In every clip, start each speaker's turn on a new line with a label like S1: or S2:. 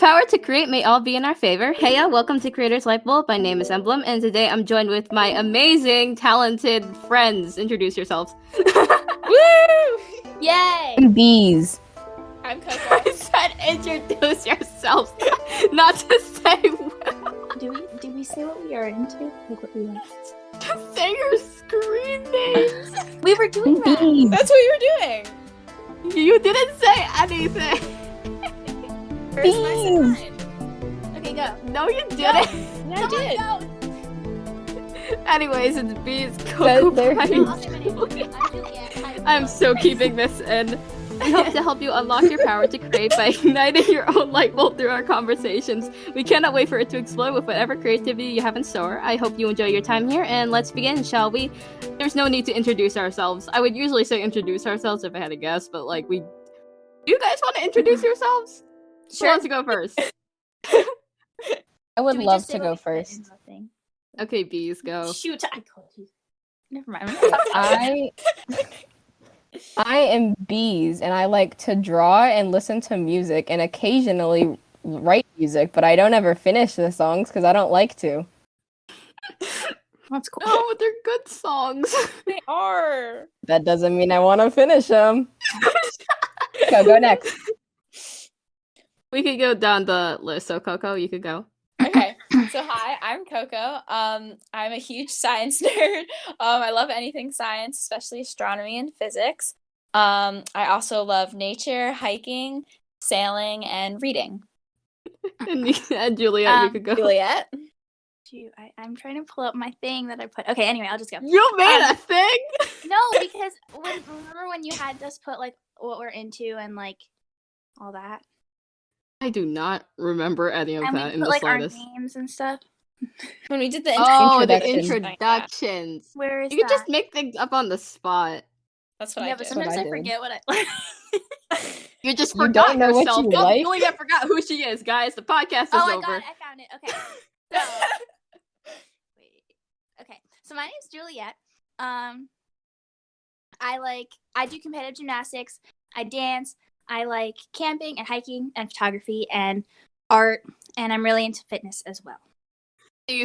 S1: Power to create may all be in our favor. Heya, welcome to Creators Lightbulb. My name is Emblem, and today I'm joined with my amazing, talented friends. Introduce yourselves.
S2: Woo!
S3: Yay!
S4: Bees.
S2: I'm Coco.
S1: I said introduce yourselves, not to say
S3: Do we say what we are into? Like what we like?
S1: just say your screen names.
S3: We were doing that.
S4: Bees.
S2: That's what you were doing.
S1: You didn't say anything.
S2: Where's my
S4: Bees.
S2: sign?
S3: Okay, go.
S1: No, you didn't.
S2: Yeah, I did.
S1: Anyways, it's Bees, Coco,
S4: They're-
S1: Brian,
S3: I'll say my name. I'm Juliet. Hi,
S1: I'm so keeping this in. We hope to help you unlock your power to create by igniting your own light bulb through our conversations. We cannot wait for it to explode with whatever creativity you have in store. I hope you enjoy your time here, and let's begin, shall we? There's no need to introduce ourselves. I would usually say introduce ourselves if I had a guess, but like do you guys want to introduce yourselves? Who wants to go first?
S4: I would
S3: Do we
S4: love
S3: just say
S4: to
S3: what
S4: go
S3: we said
S4: first.
S3: in the thing?
S1: Okay, Bees, go.
S3: Shoot, I called you. Never mind.
S4: I am Bees, and I like to draw and listen to music, and occasionally write music, but I don't ever finish the songs because I don't like to.
S3: That's cool.
S1: No, but they're good songs.
S2: They are.
S4: That doesn't mean I want to finish them. Go next.
S1: We could go down the list, so Coco, you could go.
S2: Okay. So hi, I'm Coco. I'm a huge science nerd. I love anything science, especially astronomy and physics. I also love nature, hiking, sailing, and reading.
S1: And Juliet, you could go.
S2: Juliet.
S3: Shoot, I'm trying to pull up my thing that I put. Okay, anyway, I'll just go.
S1: You made a thing?
S3: No, because remember when you had us put like what we're into and like all that,
S1: I do not remember any of
S3: and
S1: that
S3: we
S1: in
S3: put
S1: the
S3: like our
S1: slightest.
S3: names and stuff.
S2: When we did the
S1: Oh, the
S4: Introduction.
S1: introductions.
S3: Where is
S1: You could
S3: that?
S1: just make things up on the spot.
S2: That's what
S3: Yeah,
S2: I
S3: but
S2: did.
S3: sometimes
S4: I
S3: I
S4: did.
S3: forget what I like.
S1: You just
S4: You
S1: forgot
S4: don't know what
S1: yourself.
S4: you
S1: Oh,
S4: like?
S1: Juliet forgot who she is, guys. The podcast is
S3: Oh, I
S1: over.
S3: got it. I found it. Okay. So, wait. Okay. So my name's Juliet. I do competitive gymnastics. I dance. I like camping and hiking and photography and art, and I'm really into fitness as well.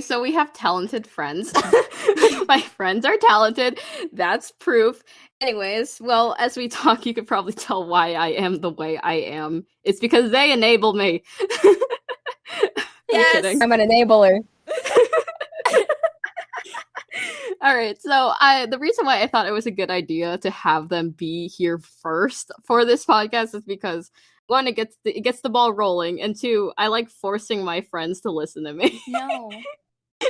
S1: So we have talented friends. My friends are talented. That's proof. Anyways, well, as we talk, you could probably tell why I am the way I am. It's because they enable me. I'm
S2: Yes.
S1: kidding.
S4: I'm an enabler.
S1: All right, so the reason why I thought it was a good idea to have them be here first for this podcast is because one, it gets the ball rolling, and two, I like forcing my friends to listen to me.
S3: No.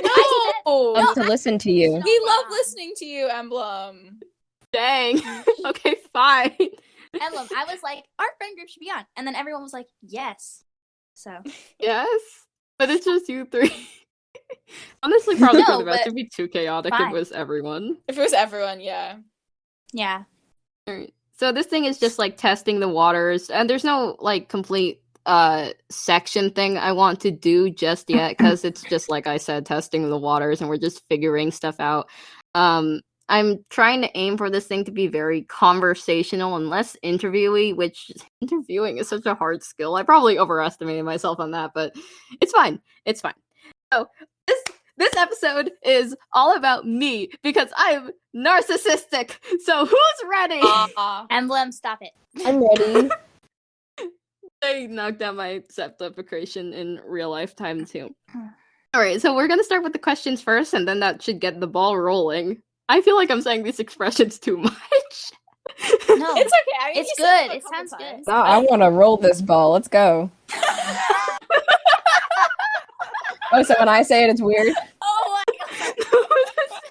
S2: No.
S4: Love to listen to you.
S2: We love listening to you, Emblem.
S1: Dang. Okay, fine.
S3: Emblem, I was like, our friend group should be on. And then everyone was like, yes. So.
S1: Yes, but it's just you three. Honestly, probably for
S3: No,
S1: the best.
S3: but
S1: It'd be too chaotic if
S3: fine.
S1: it was everyone.
S2: If it was everyone, yeah.
S3: Yeah.
S1: Alright. So this thing is just like testing the waters, and there's no like complete section thing I want to do just yet, because it's just like I said, testing the waters, and we're just figuring stuff out. I'm trying to aim for this thing to be very conversational and less interviewee, which interviewing is such a hard skill. I probably overestimated myself on that, but it's fine. It's fine. So this episode is all about me because I'm narcissistic. So who's ready?
S3: Emblem, stop it.
S4: I'm ready.
S1: I knocked down my self-deprecation in real life time too. Alright, so we're gonna start with the questions first, and then that should get the ball rolling. I feel like I'm saying these expressions too much.
S3: No.
S2: It's okay. I mean,
S3: It's
S2: you said
S3: good.
S2: a
S3: It
S2: couple
S3: sounds good.
S2: times.
S4: No, I want to roll this ball. Let's go. Oh, so when I say it, it's weird?
S2: Oh my god.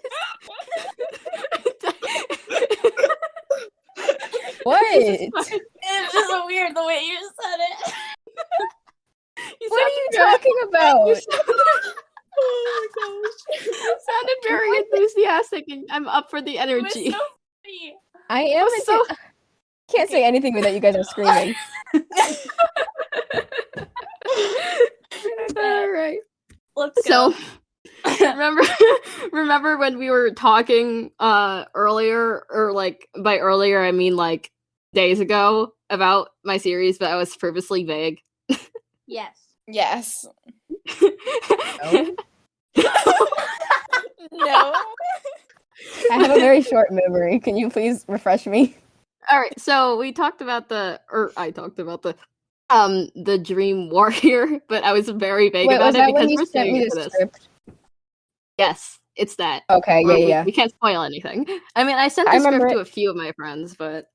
S4: What?
S2: It's just weird the way you said it.
S4: What are you talking about?
S2: Oh my gosh.
S1: You sounded very enthusiastic, and I'm up for the
S2: It was
S1: energy.
S2: so funny.
S4: I am
S1: So-
S4: Can't say anything without you guys are screaming.
S1: All right.
S2: Let's go.
S1: So remember when we were talking earlier, or like by earlier I mean like days ago, about my series, but I was purposely vague.
S3: Yes.
S2: Yes.
S4: No.
S2: No.
S4: I have a very short memory. Can you please refresh me?
S1: All right, so I talked about the Dream Warrior, but I was very vague
S4: Wait,
S1: about
S4: was
S1: it
S4: that when
S1: because
S4: you
S1: we're
S4: sent
S1: saving
S4: me
S1: it
S4: the
S1: for this.
S4: script?
S1: Yes, it's that.
S4: Okay, yeah.
S1: We can't spoil anything. I mean, I sent the script to a few of my friends, but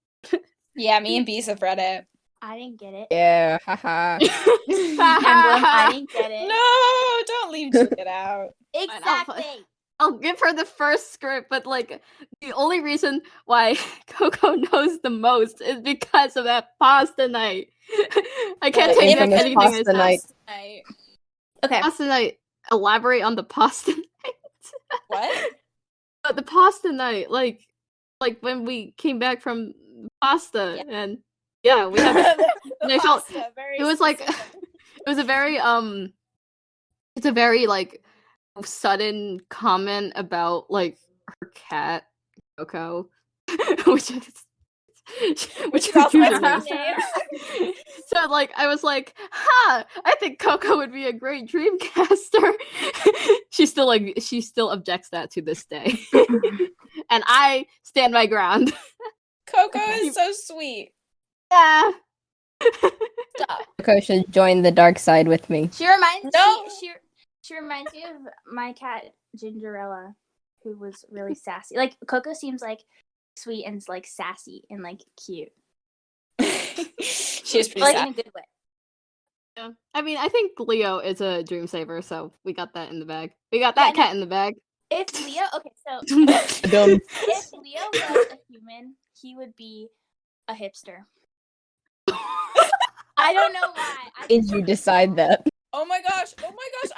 S2: Yeah, me and Bees have read it.
S3: I didn't get it.
S4: Yeah, haha.
S3: Emblem, I didn't get it.
S2: No, don't leave Juliet out.
S3: Exactly.
S1: I'll give her the first script, but like the only reason why Coco knows the most is because of that pasta night. I can't
S2: The
S1: take back
S4: infamous
S1: anything I
S4: pasta
S1: said.
S4: night.
S3: Okay.
S1: Pasta night. Elaborate on the pasta night.
S2: What?
S1: But the pasta night, like when we came back from pasta, and yeah, we had.
S2: The
S1: I felt
S2: pasta, very
S1: it was like
S2: specific.
S1: it was a very it's a very like sudden comment about like her cat Coco, which
S2: Which is also my
S1: usually-
S2: screen name.
S1: So like I was like, "Ha! I think Coco would be a great Dreamcaster." she still objects that to this day, and I stand my ground.
S2: Coco is so sweet.
S1: Yeah.
S2: Stop.
S4: Coco should join the dark side with me.
S3: She reminds
S2: No.
S3: she reminds me of my cat Gingerella, who was really sassy. Like Coco seems like sweet and like sassy and like cute.
S2: She is pretty
S3: Like
S2: sad.
S3: in a good way.
S1: Yeah. I mean, I think Leo is a dream saver, so we got that in the bag. We got that cat in the bag.
S3: If Leo so
S4: Dumb.
S3: if Leo was a human, he would be a hipster. I don't know why.
S4: Did you decide that?
S2: Oh my gosh! I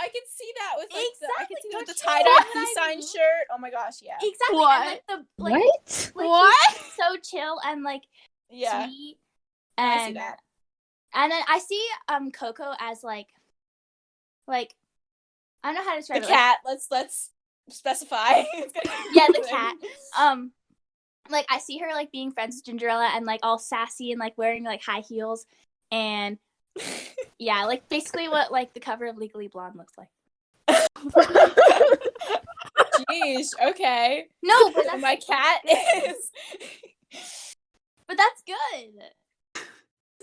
S2: can see that with like I can
S3: Exactly,
S2: see that with the
S3: don't you
S2: tie-dye
S3: know what I
S2: peace sign
S3: mean?
S2: shirt. Oh my gosh, yeah.
S3: Exactly.
S1: What?
S3: And like
S4: What?
S3: like
S1: What?
S3: he's so chill and like
S2: Yeah.
S3: sweet.
S2: I see
S3: And
S2: that.
S3: and then I see Coco as like I don't know how to
S2: The
S3: describe it.
S2: cat. Let's specify.
S3: Yeah, the cat. Like I see her like being friends with Gingerella and like all sassy and like wearing like high heels and yeah, like basically what like the cover of Legally Blonde looks like.
S2: Jeez. Okay.
S3: No, but that's
S2: My cat is.
S3: but that's good.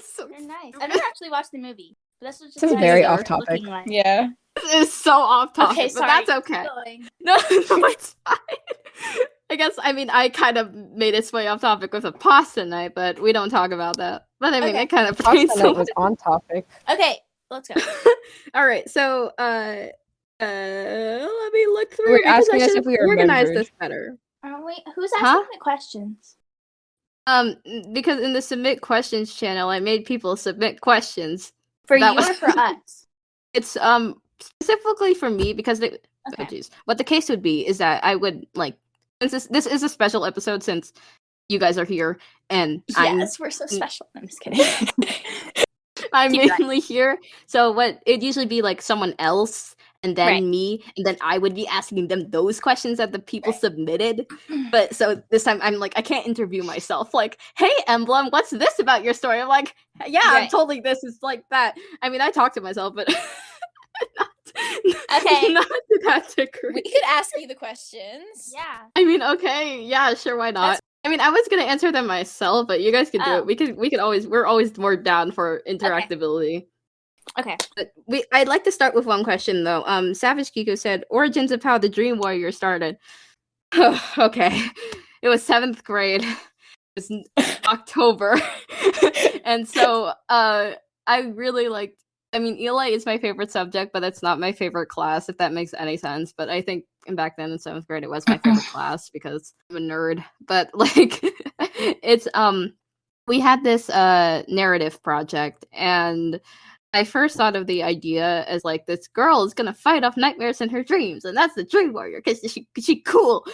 S1: So
S3: They're nice. I've never actually watched the movie, but that's just
S4: This is
S3: what
S4: very
S3: they're
S4: off topic.
S3: looking like.
S2: Yeah.
S1: This is so off topic,
S3: Okay,
S1: but
S3: sorry.
S1: that's okay.
S3: Keep going.
S1: No, it's fine. I guess I kind of made its way off topic with a pasta night, but we don't talk about that. But I mean,
S3: Okay.
S1: it kind of
S4: Pasta
S1: plays
S4: night was on topic.
S3: Okay, let's go.
S1: All right, so let me look through
S4: We're
S1: because I
S4: asking us
S1: should
S4: if we
S1: organize
S4: remembered.
S1: this better.
S3: Wait, who's asking the questions?
S1: Because in the submit questions channel, I made people submit questions.
S3: For
S1: That
S3: you
S1: was-
S3: or for us?
S1: It's specifically for me because
S3: Okay.
S1: oh jeez, what the case would be is that I would like since this is a special episode since you guys are here and
S3: Yes, we're so special. I'm just kidding.
S1: I'm
S3: Keep going.
S1: mainly here. So what it'd usually be like someone else and then
S3: Right.
S1: me and then I would be asking them those questions that the people
S3: Right.
S1: submitted. But so this time I'm like I can't interview myself like, "Hey Emblem, what's this about your story?" I'm like, "Yeah, I'm
S3: Right.
S1: totally this is like that." I mean, I talk to myself, but
S3: Okay.
S1: not to that degree.
S2: We could ask you the questions.
S3: Yeah.
S1: I mean, okay, yeah, sure, why not? I mean, I was gonna answer them myself, but you guys could do
S3: Oh.
S1: it. We could always we're always more down for interactability.
S3: Okay.
S1: But I'd like to start with one question though. Savage Kiko said, "Origins of how the Dream Warrior started." Okay, it was 7th grade. It was October, and so I really liked. I mean, Eli is my favorite subject, but it's not my favorite class, if that makes any sense. But I think back then in 7th grade, it was my favorite class because I'm a nerd. But like, it's we had this narrative project, and I first thought of the idea as like this girl is gonna fight off nightmares in her dreams, and that's the Dream Warrior because she cool.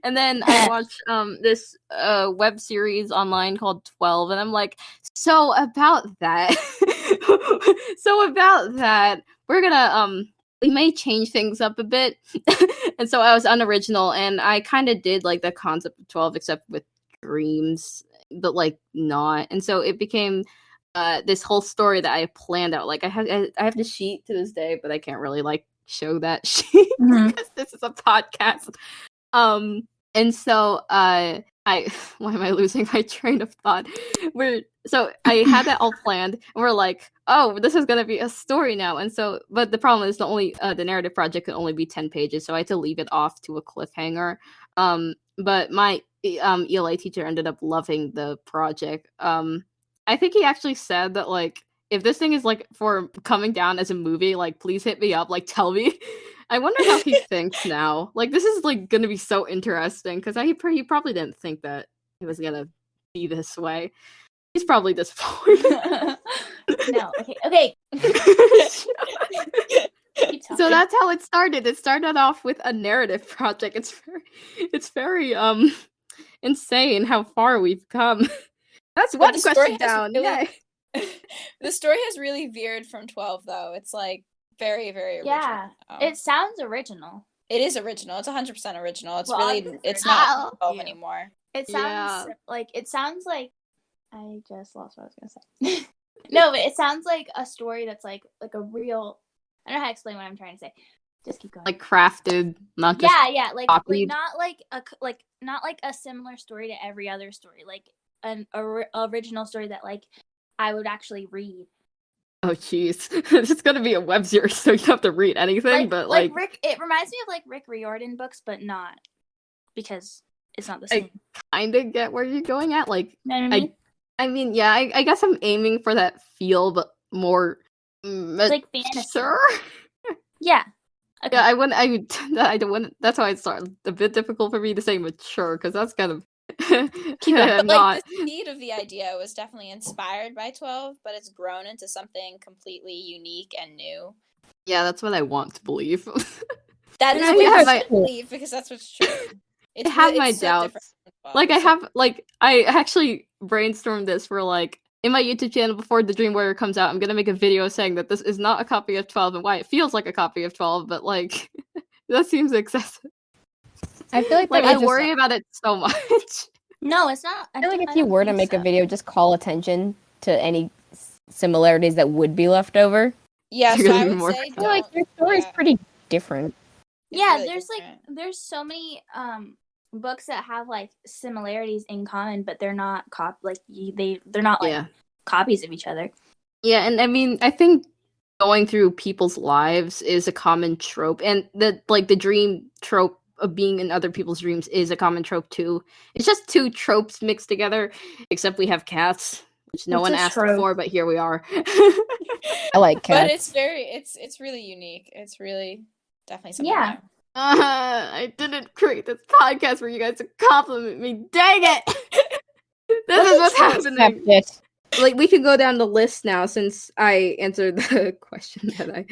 S1: And then I watched this web series online called 12, and I'm like, so about that, we're gonna we may change things up a bit. And so I was unoriginal, and I kind of did like the concept of 12, except with dreams, but like not, and so it became this whole story that I planned out. Like I have the sheet to this day, but I can't really like show that sheet because this is a podcast. And so I why am I losing my train of thought? So I had that all planned, and we're like, oh, this is gonna be a story now. And so, but the problem is the narrative project could only be 10 pages, so I had to leave it off to a cliffhanger. But my ELA teacher ended up loving the project. I think he actually said that like if this thing is like for coming down as a movie, like please hit me up, like tell me. I wonder how he thinks now. Like this is like gonna be so interesting because he probably didn't think that it was gonna be this way. He's probably disappointed.
S3: No, okay.
S1: So that's how it started. It started off with a narrative project. It's very insane how far we've come. That's one question down.
S2: Really, the story has really veered from 12 though. It's like very, very original.
S3: Yeah, it sounds original.
S2: It is original. It's 100% original. It's it's not 12 anymore.
S3: It sounds like I just lost what I was gonna say. No, but it sounds like a story that's like a real. I don't know how to explain what I'm trying to say. Just keep going.
S1: Like crafted, not just
S3: like not like a similar story to every other story. Like an original story that like I would actually read.
S1: Oh jeez, it's gonna be a web series, so you don't have to read anything. But like
S3: Rick, it reminds me of like Rick Riordan books, but not because it's not the same.
S1: I kind of get where you're going at. Like,
S3: you know what I mean?
S1: I mean, yeah, I guess I'm aiming for that feel, but more
S3: like fantasy.
S1: Sure.
S3: Yeah. Okay.
S1: Yeah, I don't want. That's why it's a bit difficult for me to say mature because that's kind of.
S2: But like the seed of the idea was definitely inspired by 12, but it's grown into something completely unique and new.
S1: Yeah, that's what I want to believe.
S2: That is what I believe because that's what's true.
S1: I have my doubts. Like I actually brainstormed this for like in my YouTube channel before The Dream Warrior comes out. I'm gonna make a video saying that this is not a copy of 12 and why it feels like a copy of 12, but like that seems excessive.
S4: I feel like
S1: I worry about it so much.
S3: No, it's not.
S4: I feel like if you were to make a video, just call attention to any similarities that would be left over.
S2: Yeah, so I would say
S4: I feel like your story's pretty different.
S3: Yeah, really there's so many books that have like similarities in common, but they're not they're not like copies of each other.
S1: Yeah, and I mean, I think going through people's lives is a common trope, and the dream trope of being in other people's dreams is a common trope too. It's just two tropes mixed together, except we have cats, which no one asked for, but here we are.
S4: I like cats.
S2: But it's really unique. It's really definitely something.
S3: Yeah.
S1: I didn't create this podcast for you guys to compliment me. Dang it! This is what's happening. Like, we could go down the list now since I answered the question that I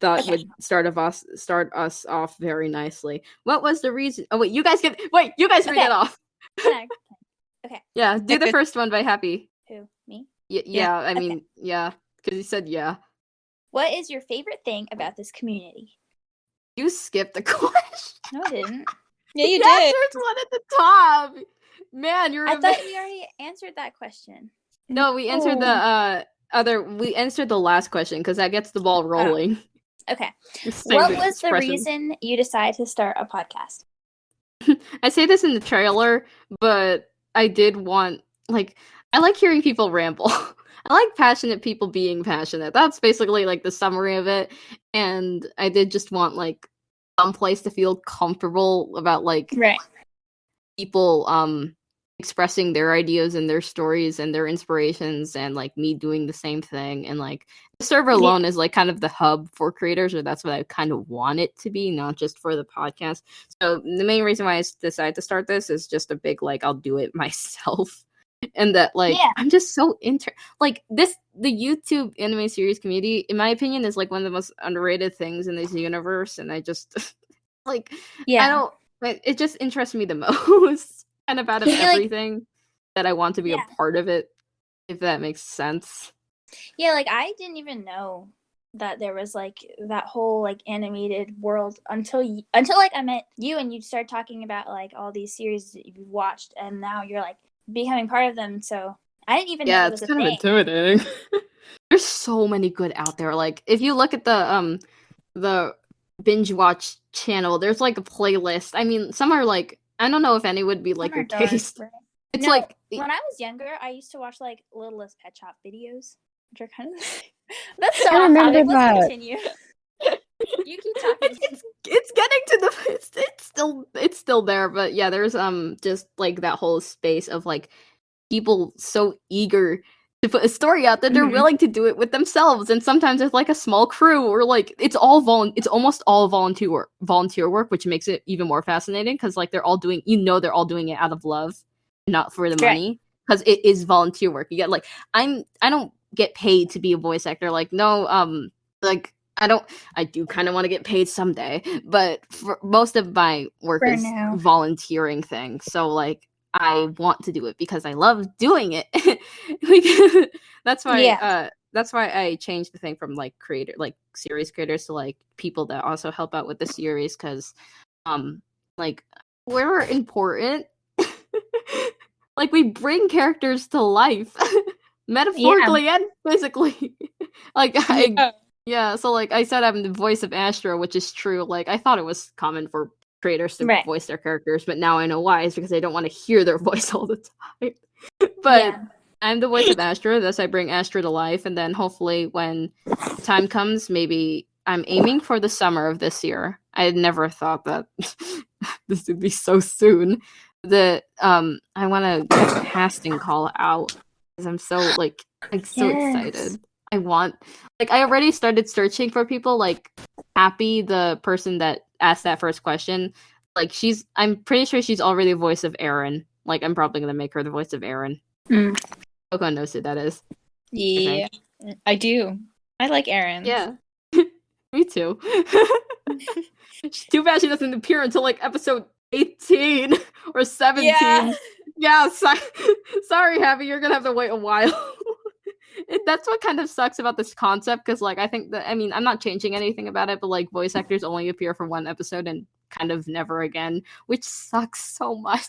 S1: thought would start us off very nicely. What was the reason? Oh wait, you guys read it off.
S3: Okay.
S1: Yeah, do the first one by Happy.
S3: Who? Me?
S1: Yeah. I mean, yeah, because you said yeah.
S3: What is your favorite thing about this community?
S1: You skipped the question.
S3: No, I didn't.
S2: Yeah, you did.
S1: There's one at the top. Man, you're.
S3: I thought we already answered that question.
S1: No, we answered we answered the last question because that gets the ball rolling.
S3: Oh. Okay. What was the reason you decided to start a podcast?
S1: I say this in the trailer, but I did want I like hearing people ramble. I like passionate people being passionate. That's basically like the summary of it. And I did just want like some place to feel comfortable about people expressing their ideas and their stories and their inspirations and like me doing the same thing. And like the server alone is like kind of the hub for creators, or that's what I kind of want it to be, not just for the podcast. So the main reason why I decided to start this is just a big I'll do it myself. And that I'm just so the YouTube anime series community, in my opinion, is like one of the most underrated things in this universe. And I just it just interests me the most. And about everything that I want to be a part of it, if that makes sense.
S3: Yeah, I didn't even know that there was that whole animated world until I met you and you started talking about all these series that you've watched, and now you're becoming part of them. So I didn't even know
S1: Yeah,
S3: it was
S1: it's
S3: a
S1: kind of
S3: thing.
S1: intimidating. There's so many good out there. Like, if you look at the binge watch channel, there's like a playlist. I mean, some are like, I don't know if any would be like
S3: Some
S1: your
S3: are dark,
S1: taste.
S3: right?
S1: It's
S3: No,
S1: like
S3: when I was younger, I used to watch like Littlest Pet Shop videos, which are kind of that's so
S4: I
S3: off topic.
S4: remember
S3: Let's
S4: that.
S3: continue. You keep talking.
S1: it's getting to the it's still there, but yeah, there's just like that whole space of like people so eager to put a story out that they're
S3: Mhm.
S1: willing to do it with themselves, and sometimes it's like a small crew, or like it's almost all volunteer work, which makes it even more fascinating because like they're all doing it out of love, not for the
S3: Right.
S1: money, because it is volunteer work. You get like I don't get paid to be a voice actor, like no like I do kind of want to get paid someday, but for most of my work
S3: For
S1: is
S3: now.
S1: volunteering things. So like I want to do it because I love doing it. Like, that's why I changed the thing from like series creators to like people that also help out with the series, because like we're important. Like we bring characters to life. Metaphorically and physically. Like yeah, so like I said, I'm the voice of Astra, which is true. Like I thought it was common for creators to
S3: Right.
S1: voice their characters, but now I know why. It's because I don't want to hear their voice all the time. But
S3: Yeah.
S1: I'm the voice of Astra, thus I bring Astra to life, and then hopefully when the time comes, maybe I'm aiming for the summer of this year. I had never thought that this would be so soon. That I want to get a casting call out because I'm so so excited. I already started searching for people, like Happy, the person that asked that first question. Like I'm pretty sure she's already the voice of Aaron. Like I'm probably gonna make her the voice of Aaron. Coco knows who that is.
S2: Yeah, I do. I like Aaron.
S1: Yeah, me too. Too bad she doesn't appear until like episode 18 or 17. Yeah, sorry, Happy, you're gonna have to wait a while. That's what kind of sucks about this concept, because like I think that, I mean, I'm not changing anything about it, but like voice actors only appear for one episode and kind of never again, which sucks so much.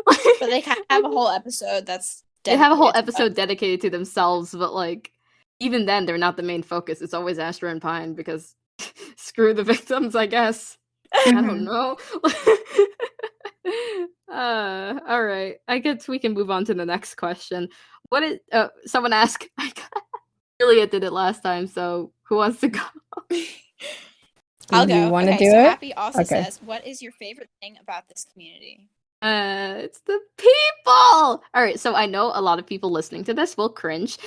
S2: But they kind of have a whole episode that's
S1: they have a whole
S2: dedicated to
S1: episode dedicated to themselves, but like even then they're not the main focus. It's always Astra and Pine, because screw the victims, I guess. I don't know. All right. I guess we can move on to the next question. What is someone asked? Juliet did it last time, so who wants to go?
S2: I'll go.
S4: You want to do
S2: so
S4: it?
S2: Happy also says, "What is your favorite thing about this community?"
S1: It's the people. All right, so I know a lot of people listening to this will cringe.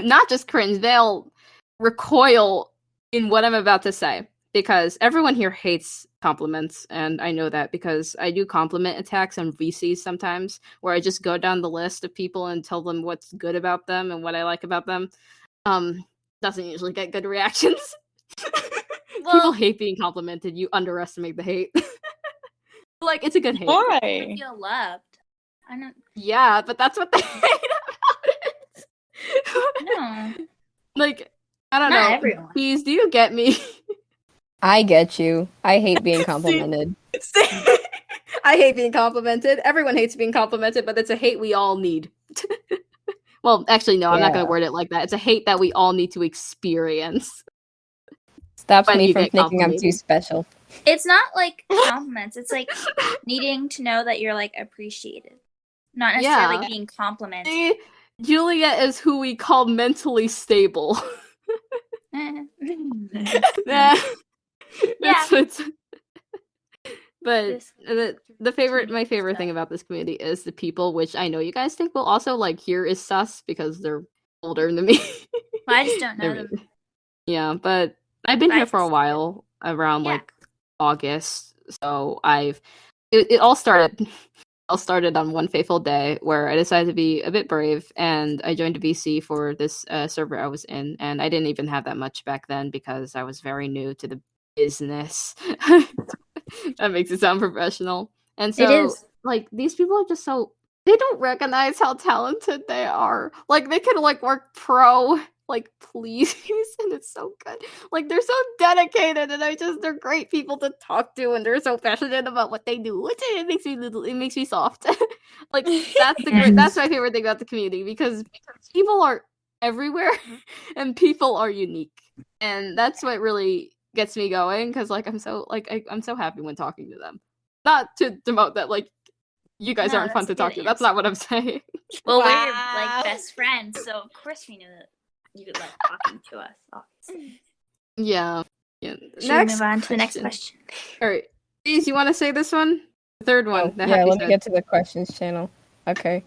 S1: Not just cringe, they'll recoil in what I'm about to say, because everyone here hates compliments, and I know that because I do compliment attacks on VCs sometimes, where I just go down the list of people and tell them what's good about them and what I like about them. Doesn't usually get good reactions. People hate being complimented. You underestimate the hate. Like, it's a good hate.
S2: Why?
S3: I feel loved. I don't.
S1: Yeah, but that's what they hate about it.
S3: No.
S1: Like, I don't
S3: Not
S1: know.
S3: everyone.
S1: Please, do you get me?
S4: I get you. I hate being complimented.
S1: I hate being complimented. Everyone hates being complimented, but it's a hate we all need. Well, actually, no, I'm not going to word it like that. It's a hate that we all need to experience.
S4: Stops
S1: When
S4: me
S1: you
S4: from
S1: get
S4: thinking I'm too
S1: complimented.
S4: special.
S3: It's not like compliments. It's like needing to know that you're like appreciated, not necessarily
S1: Yeah.
S3: being complimented.
S1: See, Juliet is who we call mentally stable.
S3: Yeah.
S1: But my favorite thing about this community is the people, which I know you guys think will also like hear is sus because they're older than me.
S3: Well, I just don't know them.
S1: Yeah, but I've been here for a while, around like August. So it all started on one fateful day where I decided to be a bit brave, and I joined a VC for this server I was in, and I didn't even have that much back then because I was very new to the business. That makes it sound professional. And so,
S3: It is.
S1: like, these people are just so, they don't recognize how talented they are. Like, they can like work pro, like, please, and it's so good. Like, they're so dedicated, and they're great people to talk to, and they're so passionate about what they do. It makes me soft. Like that's my favorite thing about the community because people are everywhere and people are unique, and that's what really gets me going because like I'm so happy when talking to them. Not to demote that like you guys
S3: No,
S1: aren't fun
S3: that's
S1: to
S3: a
S1: talk
S3: good
S1: to. That's not what I'm saying.
S3: Well, we're
S2: Wow.
S3: like best friends, so of course we know that you could like talking to us. Obviously.
S1: Yeah.
S3: Should we move on to the next question?
S1: All right, Bees, you want to say this one? The third one.
S4: Oh,
S1: that
S4: yeah,
S1: Happy
S4: let me
S1: said.
S4: get to the questions channel. Okay.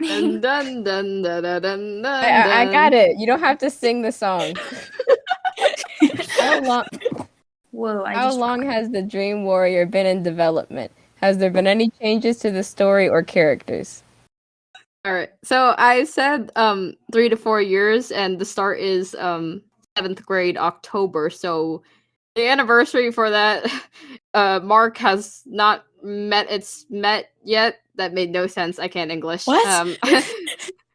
S1: Dun, dun, dun, dun, dun, dun,
S4: I
S1: dun.
S4: got it. You don't have to sing the song. How long?
S3: Whoa!
S4: How long has the Dream Warrior been in development? Has there been any changes to the story or characters?
S1: All right. So I said 3 to 4 years, and the start is 7th grade October. So the anniversary for that mark has not met yet. That made no sense. I can't English.
S2: What?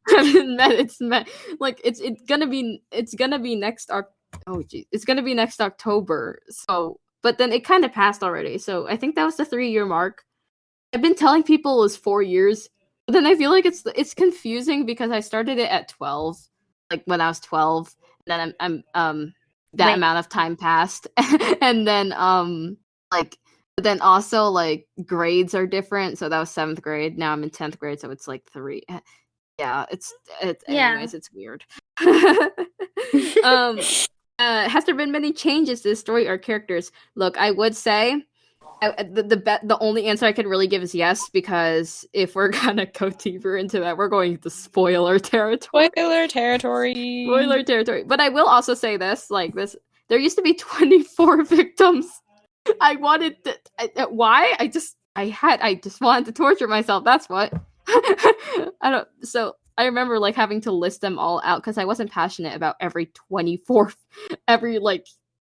S1: It's met. Like it's gonna be next it's gonna be next October. So but then it kind of passed already. So I think that was the 3-year mark. I've been telling people it was 4 years. But then I feel like it's confusing because I started it at 12, like when I was 12. And then I'm that amount of time passed, and then like but then also like grades are different. So that was 7th grade. Now I'm in 10th grade, so it's like 3. Yeah, it's anyways, it's weird. Has there been many changes to the story or characters? Look, I would say. The only answer I could really give is yes, because if we're gonna go deeper into that, we're going to spoiler territory.
S2: Spoiler territory.
S1: Spoiler territory. But I will also say this: there used to be 24 victims. I wanted to. Why? I just wanted to torture myself. That's what. I don't. So I remember like having to list them all out because I wasn't passionate about every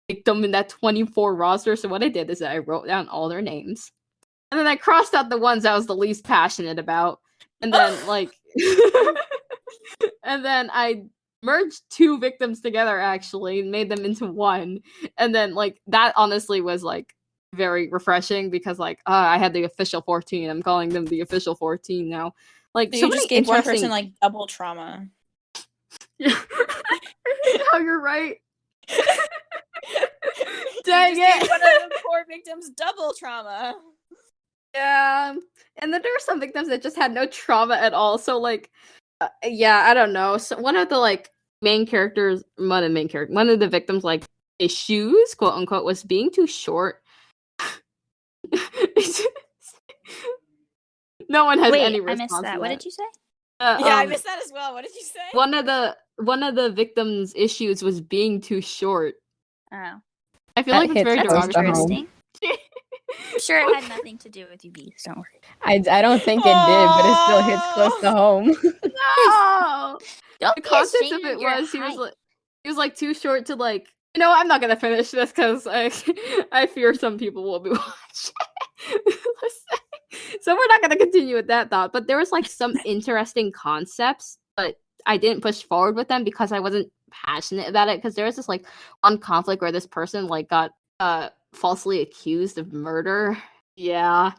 S1: victim in that 24 roster. So what I did is I wrote down all their names, and then I crossed out the ones I was the least passionate about, and then and then I merged 2 victims together actually and made them into one, and then like that honestly was like very refreshing because like I had the official 14. I'm calling them the official 14 now. Like
S2: So
S1: so
S2: you
S1: many
S2: just gave one
S1: interesting-
S2: person like double trauma.
S1: Yeah. Oh, you're right.
S2: Dang
S1: it!
S2: One of the 4 victims double trauma.
S1: Yeah, and then there were some victims that just had no trauma at all. So like, yeah, I don't know. So one of the like one of the victims like issues, quote unquote, was being too short. No one has any response.
S3: I missed that. What did you say?
S2: Yeah, I missed that as well. What did you say?
S1: One of the victims' issues was being too short.
S3: Oh.
S1: I feel like it's very
S3: That's
S1: derogatory.
S3: interesting. I'm sure it had nothing to do with you, Bees. Don't worry.
S4: I don't think it did, but it still hits close to home.
S1: No!
S3: Don't
S1: The
S3: be
S1: context
S3: ashamed
S1: of it
S3: of your
S1: was
S3: height.
S1: he was like too short to like. You know, I'm not gonna finish this because I fear some people will be watching. So we're not gonna continue with that thought. But there was like some interesting concepts, but I didn't push forward with them because I wasn't passionate about it. Because there was this like one conflict where this person like got falsely accused of murder. Yeah.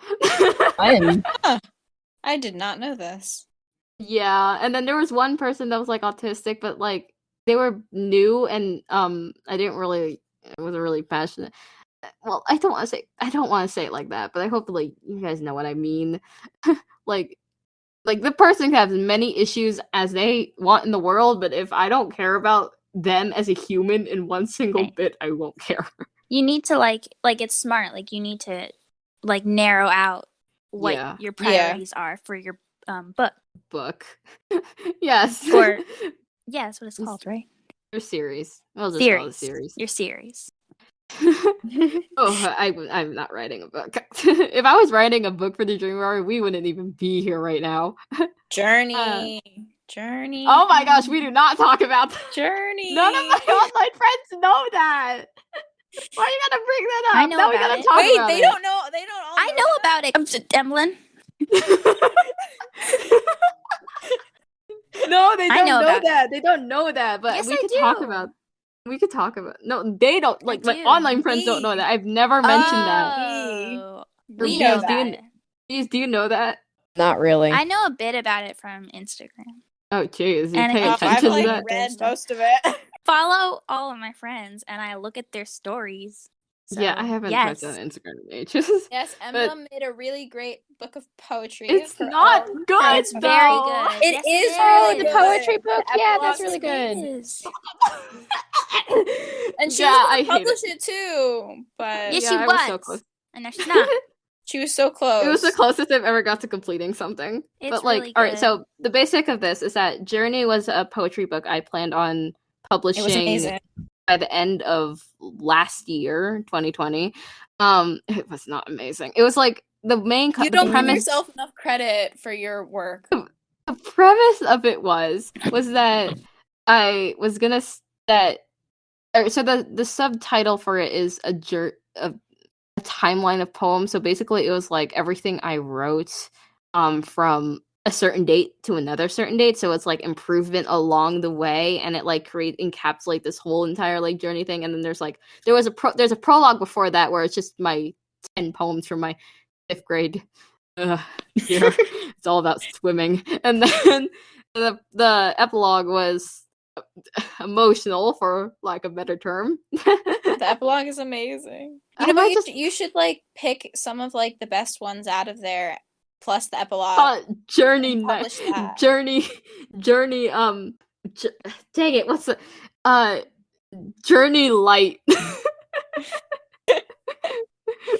S2: I did not know this.
S1: Yeah, and then there was one person that was like autistic, but like they were new, and I wasn't really passionate. Well, I don't want to say it like that, but I hope like you guys know what I mean. like the person can have as many issues as they want in the world, but if I don't care about them as a human in one single bit, I won't care.
S3: You need to like it's smart. Like you need to like narrow out what your priorities are for your book.
S1: Yes.
S3: Or yeah, that's what it's called, right?
S1: Your series. We'll just call it a series.
S3: Your series.
S1: Oh, I'm not writing a book. If I was writing a book for the Dream Warrior, we wouldn't even be here right now.
S2: Journey.
S1: Oh my gosh, we do not talk about that.
S2: Journey.
S1: None of my online friends know that. Why you gotta bring that up?
S3: I know about it.
S2: Wait, they don't know. They don't all
S3: I know about it. Emlyn.
S1: No, they don't know
S3: about
S1: that. They don't know that, but
S3: Yes,
S1: we
S3: I
S1: could
S3: do.
S1: talk about. We could talk about. No, they don't. Like my
S3: do.
S1: online friends don't know that. I've never mentioned that.
S3: Oh,
S1: Or
S3: we
S1: Bees,
S3: know
S1: do you-
S3: that.
S1: Bees, do you know that?
S4: Not really.
S3: I know a bit about it from Instagram.
S1: Oh, jeez, you
S3: And
S1: pay
S3: I've,
S1: attention
S2: I've
S1: to
S2: like
S1: that?
S2: read most of it.
S3: follow all of my friends, and I look at their stories. So,
S1: Yeah, I haven't
S3: yes.
S1: touched on Instagram in ages.
S2: Yes,
S1: But
S2: Emma made a really great book of poetry.
S1: it's
S2: of her
S1: not
S2: own.
S1: good.
S3: It's very
S1: though.
S3: good.
S2: It
S3: Yes,
S2: is
S4: Oh,
S2: really
S4: the
S2: good.
S4: poetry book.
S2: The
S4: Yeah,
S2: epilogue
S4: that's really
S2: is
S4: good.
S3: Yes.
S2: And she
S1: Yeah,
S2: was
S1: I
S2: gonna
S1: hate
S2: publish it too, but
S3: Yes,
S1: Yeah,
S3: she
S1: I was so close.
S3: And now she's not.
S2: she was so close.
S1: It was the closest I've ever got to completing something.
S3: It's
S1: But like,
S3: really
S1: all right.
S3: good.
S1: So the basic of this is that Journey was a poetry book I planned on
S2: It was
S1: publishing
S2: amazing.
S1: by the end of last year, 2020. It was not amazing. It was like the main
S2: You don't give
S1: premise.
S2: yourself enough credit for your work.
S1: The premise of it was that I was gonna so the subtitle for it is a timeline of poems. So basically, it was like everything I wrote from a certain date to another certain date. So it's like improvement along the way, and it like encapsulate this whole entire like journey thing. And then there's a prologue before that where it's just my 10 poems from my 5th grade year. It's all about swimming, and then the epilogue was emotional, for lack of a better term.
S2: The epilogue is amazing. You know what? You should like pick some of like the best ones out of there, plus the epilogue.
S1: Journey,
S2: and publish that.
S1: journey. Dang it! What's the Journey Light?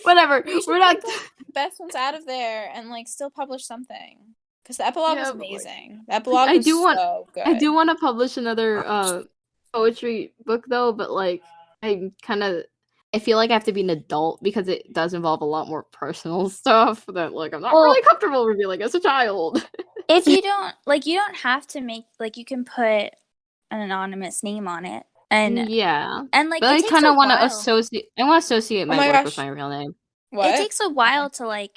S1: Whatever.
S2: You should
S1: We're not.
S2: pick the best ones out of there and like still publish something. Because the epilogue
S1: Yeah,
S2: was
S1: but, like,
S2: amazing. The epilogue
S1: I
S2: was
S1: do want-
S2: so good.
S1: I do want to publish another poetry book though, but like I feel like I have to be an adult because it does involve a lot more personal stuff that like I'm not really comfortable revealing as a child.
S3: If you don't you don't have to make you can put an anonymous name on it, and
S1: Yeah,
S3: and like
S1: but I
S3: it takes
S1: kind
S3: a
S1: of want to
S3: while.
S1: associate. I want to associate my
S2: my
S1: work
S2: gosh.
S1: with my real name.
S2: What?
S3: It takes a while to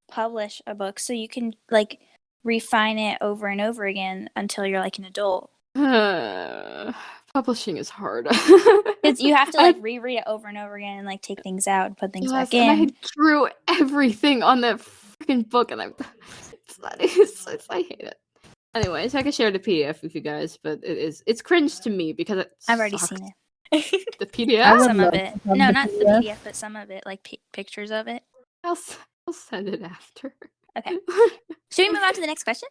S3: publish a book, so you can like refine it over and over again until you're like an adult.
S1: Publishing is hard.
S3: Because you have to like reread it over and over again and like take things out and put things back in.
S1: And I drew everything on that freaking book, and I hate it. Anyways, I can share the PDF with you guys, but it's cringe to me because
S3: I've already
S1: sucks.
S3: seen it.
S1: The PDF.
S3: Some of it. No, not the PDF, but some of it, like pictures of it.
S1: I'll send it after.
S3: Okay. Should we move on to the next question?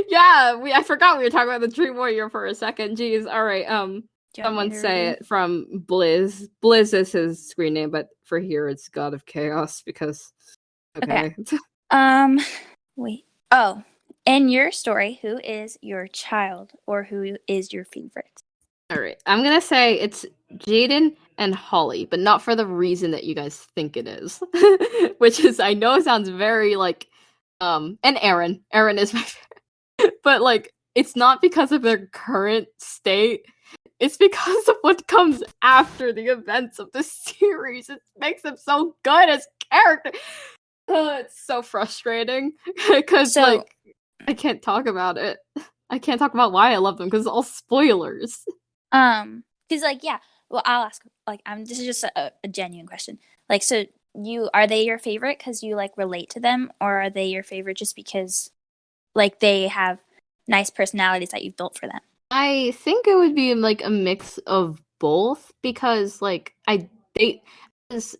S1: Yeah, I forgot we were talking about the Dream Warrior for a second. Jeez. All right.
S3: Do you want
S1: Someone
S3: me to
S1: say
S3: read
S1: it from Blizz. Blizz is his screen name, but for here it's God of Chaos because. Okay.
S3: Wait. Oh, in your story, who is your child or who is your favorite?
S1: All right. I'm gonna say it's Jaden and Holly, but not for the reason that you guys think it is, which is I know it sounds very like and Aaron. Aaron is my favorite, but like it's not because of their current state. It's because of what comes after the events of the series. It makes them so good as characters. It's so frustrating because like I can't talk about it. I can't talk about why I love them because it's all spoilers.
S3: Because well, I'll ask. This is just a genuine question. Like, so are they your favorite because you like relate to them, or are they your favorite just because like they have nice personalities that you've built for them?
S1: I think it would be like a mix of both because like because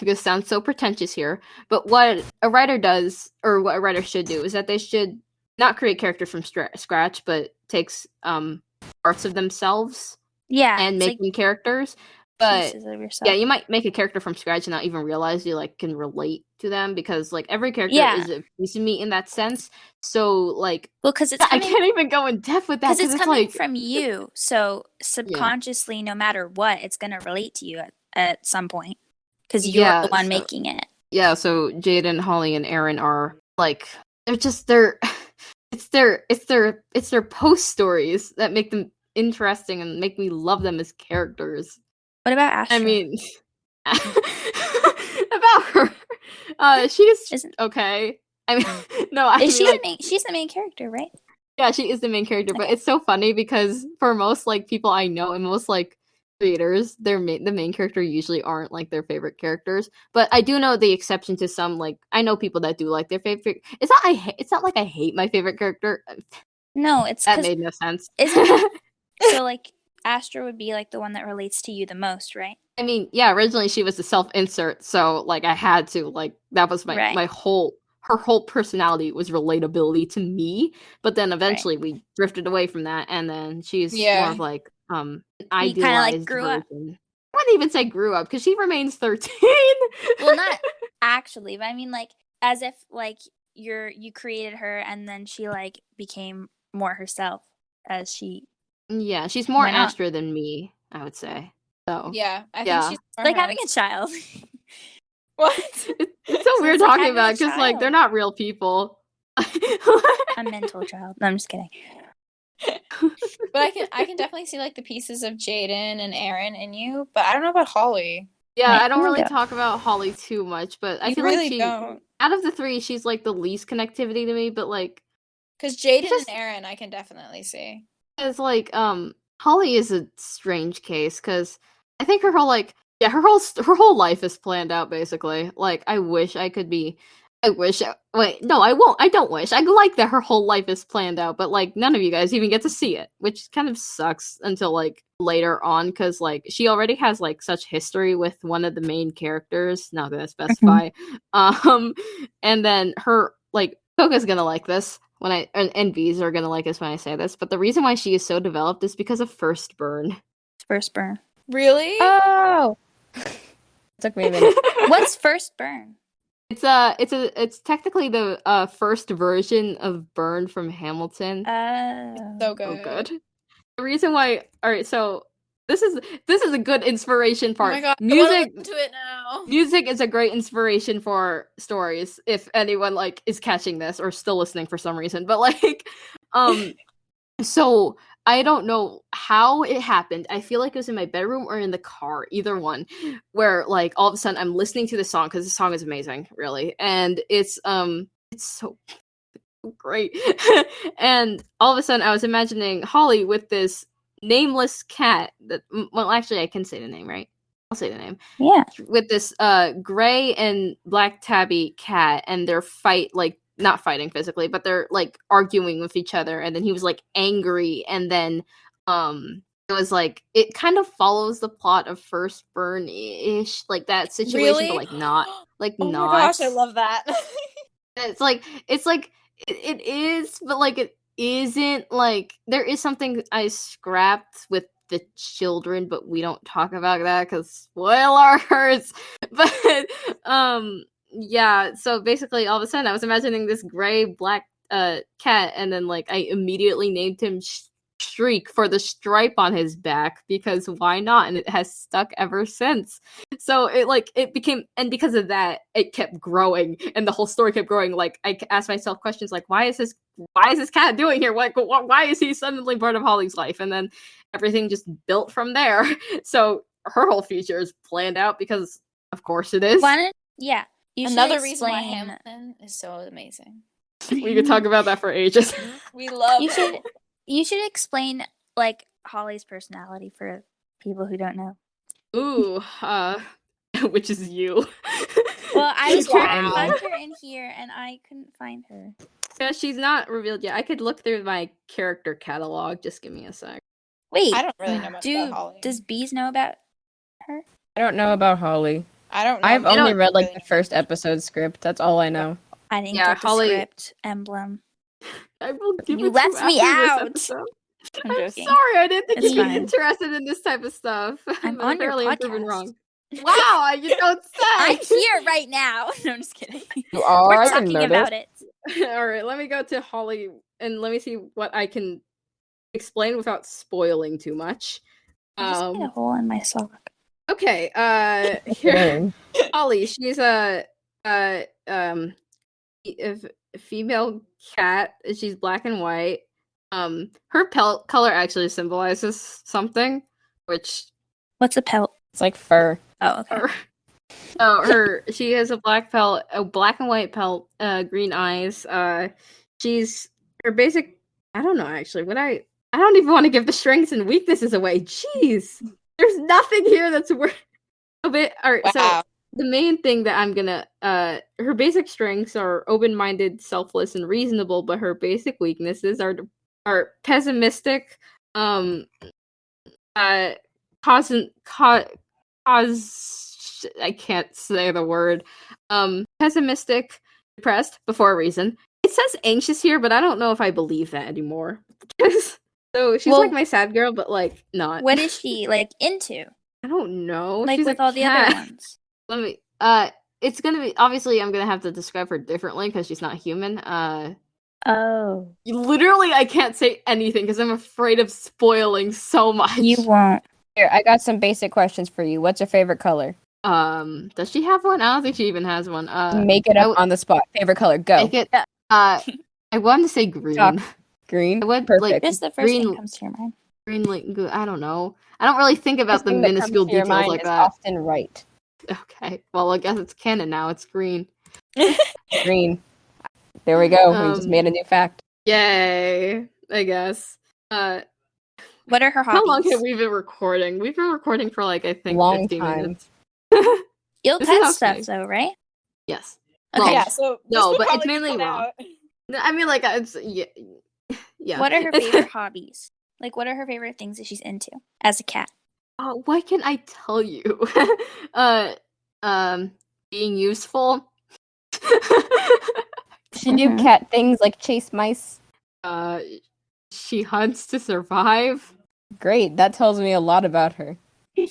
S1: it sounds so pretentious here, but what a writer does or what a writer should do is that they should not create character from scratch, but takes parts of themselves and make them characters. But yeah, you might make a character from scratch and not even realize you like can relate to them because like every character is a piece of me in that sense. So like,
S3: because
S1: I can't even go in depth with that
S3: because it's coming from you. So subconsciously, no matter what, it's gonna relate to you at some point because you're the one making it. Yeah.
S1: So Jaden, Holly, and Aaron are like it's their post stories that make them interesting and make me love them as characters.
S3: What about Asher?
S1: I mean, about her, she's okay. I mean, no,
S3: she's the main character, right?
S1: Yeah, she is the main character, but it's so funny because for most like people I know and most like creators, the main character usually aren't like their favorite characters. But I do know the exception to some. Like I know people that do like their favorite. It's not like I hate my favorite character.
S3: No, it's
S1: That
S3: 'cause
S1: made no sense.
S3: isn't it so like Astra would be like the one that relates to you the most, right?
S1: I mean, yeah, originally she was a self-insert, so like I had to like that was my
S3: Right.
S1: her whole personality was relatability to me. But then eventually we drifted away from that, and then she's more of like an idealized
S3: grew up.
S1: version. I wouldn't even say grew up because she remains 13.
S3: Well, not actually, but I mean like as if like you created her and then she like became more herself as she
S1: Yeah, she's more
S3: went on.
S1: Astra than me, I would say. So
S2: Yeah, I
S1: Yeah.
S2: think she's more
S3: like
S2: her.
S3: having a child.
S2: What?
S1: it's so weird
S3: like
S1: talking
S3: having a
S1: about because like they're
S3: child.
S1: not real people.
S3: A mental child. No, I'm just kidding.
S2: But I can definitely see like the pieces of Jaden and Aaron in you, but I don't know about Holly.
S1: Yeah,
S3: Right.
S1: I don't really
S3: Yeah.
S1: talk about Holly too much, but I
S2: You
S1: feel
S2: really
S1: like she
S2: don't.
S1: out of the three, she's like the least connectivity to me, but like
S2: Because Jaden
S1: just-
S2: and Aaron I can definitely see.
S1: it's like Holly is a strange case because I think her whole life is planned out basically. Like I wish I could be wait, no, I won't. I don't wish. I like that her whole life is planned out, but like none of you guys even get to see it, which kind of sucks until like later on because like she already has like such history with one of the main characters. Not gonna specify. And then her like Coco's gonna like this when and Bees are gonna like this when I say this, but the reason why she is so developed is because of First Burn.
S3: First burn.
S2: Really?
S4: Oh! Took me a minute.
S3: What's first burn?
S1: It's technically the first version of Burn from Hamilton.
S2: So good.
S1: Oh, good. The reason why, all right, so this is a good inspiration
S2: Oh
S1: part.
S2: my god, I
S1: Music
S2: want to listen to it now.
S1: Music is a great inspiration for stories if anyone like is catching this or still listening for some reason. But like so I don't know how it happened. I feel like it was in my bedroom or in the car, either one, where like all of a sudden I'm listening to the song because the song is amazing, really. And it's so great. And all of a sudden I was imagining Holly with this nameless cat that well actually I can say the name, right? I'll say the name.
S3: Yeah.
S1: With this gray and black tabby cat and they're not fighting physically, but they're like arguing with each other, and then he was like angry, and then it was like it kind of follows the plot of First Burn-ish, like that situation,
S2: Really?
S1: but like not like
S2: Oh
S1: not.
S2: my gosh, I love that.
S1: It's like it is, but like it isn't. Like there is something I scrapped with the children, but we don't talk about that because spoilers. But yeah, so basically all of a sudden I was imagining this gray black cat, and then like I immediately named him Shriek for the stripe on his back because why not, and it has stuck ever since. So it became, and because of that it kept growing and the whole story kept growing. Like I asked myself questions like why is this cat doing here, why is he suddenly part of Holly's life, and then everything just built from there. So her whole future is planned out because of course it is.
S3: Yeah. You should
S2: Another reason why
S3: explain-
S2: Hamilton is so amazing.
S1: We could talk about that for ages.
S2: We love
S3: You should explain like Holly's personality for people who don't know.
S1: Ooh, which is you.
S3: Well, I was trying to
S2: Wow.
S3: find her in here and I couldn't find her.
S1: Yeah, she's not revealed yet. I could look through my character catalog. Just give me a sec.
S3: Wait,
S2: I don't really know much about Holly.
S3: does Bees know about her?
S4: I don't know about Holly.
S2: I don't know.
S4: I've
S1: I
S4: only
S1: don't
S4: read like
S2: really
S4: the first episode script. That's all I know.
S3: I didn't
S1: Yeah,
S3: get the
S1: Holly-
S3: script emblem.
S1: I will give
S3: You
S1: it to
S3: left
S1: you
S3: me
S1: after
S3: out.
S1: this episode.
S3: I'm
S1: I'm
S3: joking.
S1: sorry, I didn't think
S3: It's
S1: you'd be
S3: fine.
S1: interested in this type of stuff.
S3: I'm
S1: But
S3: on your
S1: apparently I'm proven
S3: podcast.
S1: wrong. Wow, you don't
S3: I'm
S1: say.
S3: here right now. No, I'm just kidding.
S4: You are?
S3: We're
S4: I didn't
S3: talking
S4: know
S3: about
S4: this.
S3: it.
S1: All right, let me go to Holly and let me see what I can explain without spoiling too much.
S3: I just made a hole in my sock.
S1: Okay, here,
S4: Dang.
S1: Holly. She's a female cat. She's black and white. Her pelt color actually symbolizes something, which
S3: What's a pelt?
S4: It's like fur.
S3: Oh, okay.
S1: she has a black pelt, a black and white pelt, green eyes. She's her basic. I don't know actually. I don't even want to give the strengths and weaknesses away. Jeez, There's nothing here that's worth a bit. All right, so
S2: Wow.
S1: the main thing that I'm gonna her basic strengths are open-minded, selfless, and reasonable, but her basic weaknesses are pessimistic, cause I can't say the word. Pessimistic, depressed, before a reason. It says anxious here, but I don't know if I believe that anymore. So she's
S2: Well-
S1: like my sad girl, but like not.
S2: What is she like into?
S1: I don't know.
S2: Like
S1: She's
S2: with
S1: a
S2: all the
S1: cat.
S2: other ones.
S1: Let me. It's gonna be obviously. I'm gonna have to describe her differently because she's not human.
S2: Oh.
S1: Literally, I can't say anything because I'm afraid of spoiling so much.
S2: You won't.
S4: Here, I got some basic questions for you. What's your favorite color?
S1: Does she have one? I don't think she even has one.
S4: Make it up on the spot. Favorite color, go.
S1: Make it. I wanted to say green.
S4: Talk. Green.
S1: I went
S4: Perfect.
S1: like
S2: Just the first thing
S1: green.
S2: comes to your mind.
S1: Green, like I don't know. I don't really think about
S4: First
S1: the
S4: thing that comes
S1: minuscule
S4: to your
S1: details
S4: mind
S1: like
S4: is
S1: that.
S4: often right.
S1: Okay. Well, I guess it's canon now. It's green.
S4: Green. There we go. We just made a new fact.
S1: Yay! I guess.
S2: What are her hobbies?
S1: How long have we been recording? We've been recording for like I think
S4: Long
S1: 15
S4: time.
S1: minutes.
S2: You'll
S1: This is
S2: pet stuff
S1: okay.
S2: though, right?
S1: Yes.
S2: Okay.
S1: Well,
S5: Yeah, so this
S1: no,
S5: will
S1: but it's
S5: probably
S1: mainly
S5: cut
S1: raw.
S5: out.
S1: I mean, like it's yeah.
S2: What are her favorite hobbies? Like, what are her favorite things that she's into as a cat?
S1: What can I tell you? Being useful.
S4: She do cat things like chase mice.
S1: She hunts to survive.
S4: Great. That tells me a lot about her.
S1: I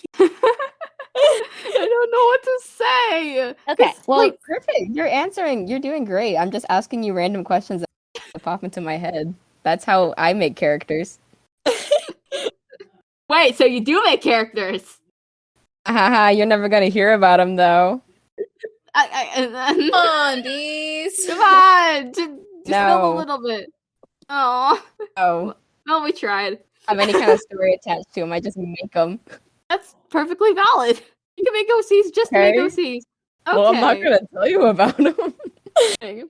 S1: don't know what to say.
S2: Okay,
S1: It's
S2: well,
S1: like,
S4: Perfect. You're answering. You're doing great. I'm just asking you random questions that pop into my head. That's how I make characters.
S1: wait, so you do make characters?
S4: Haha, you're never gonna hear about them though.
S2: come on, bees.
S1: Come on, just
S4: No.
S1: build a little bit. Oh,
S4: Oh,
S1: well, we tried.
S4: have any kind of story attached to them. I just make them.
S1: That's perfectly valid. You can make OCs just to make
S4: Okay.
S1: OCs. Okay.
S4: Well, I'm not gonna tell you about them.
S1: Okay.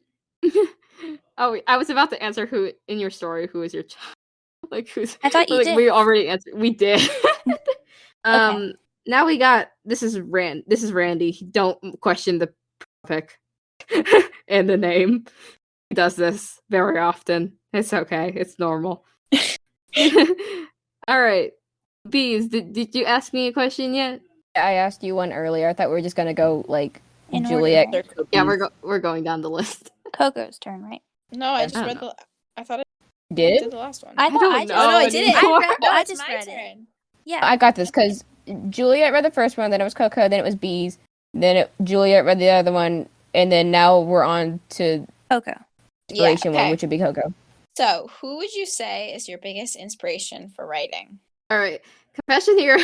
S1: Oh, I was about to answer who in your story. Who is your child? Like who's?
S2: I thought you
S1: like,
S2: did.
S1: We already answered. We did. Now we got. This is Randy. Don't question the topic and the name. He does this very often. It's okay. It's normal. All right. Bees, did you ask me a question yet?
S4: I asked you one earlier. I thought we were just gonna go like
S2: In
S4: Juliet.
S2: order.
S4: Coco
S1: Yeah,
S4: Bees.
S1: we're going down the list.
S2: Coco's turn, right?
S5: No, I just
S1: I don't
S5: read the. I thought I
S4: Did
S5: did the last one.
S2: I thought
S1: don't
S2: I just.
S1: know
S2: Oh no, I
S1: anymore.
S2: didn't.
S1: I
S2: read,
S5: no,
S2: I
S5: it's
S2: just
S5: my
S2: read it.
S5: turn.
S2: Yeah.
S4: I got this because Juliet read the first one, then it was Coco, then it was Bees, then Juliet read the other one, and then now we're on to
S2: Coco.
S4: inspiration
S5: okay.
S4: one, which would be Coco.
S5: So, who would you say is your biggest inspiration for writing?
S1: All right. Confession here.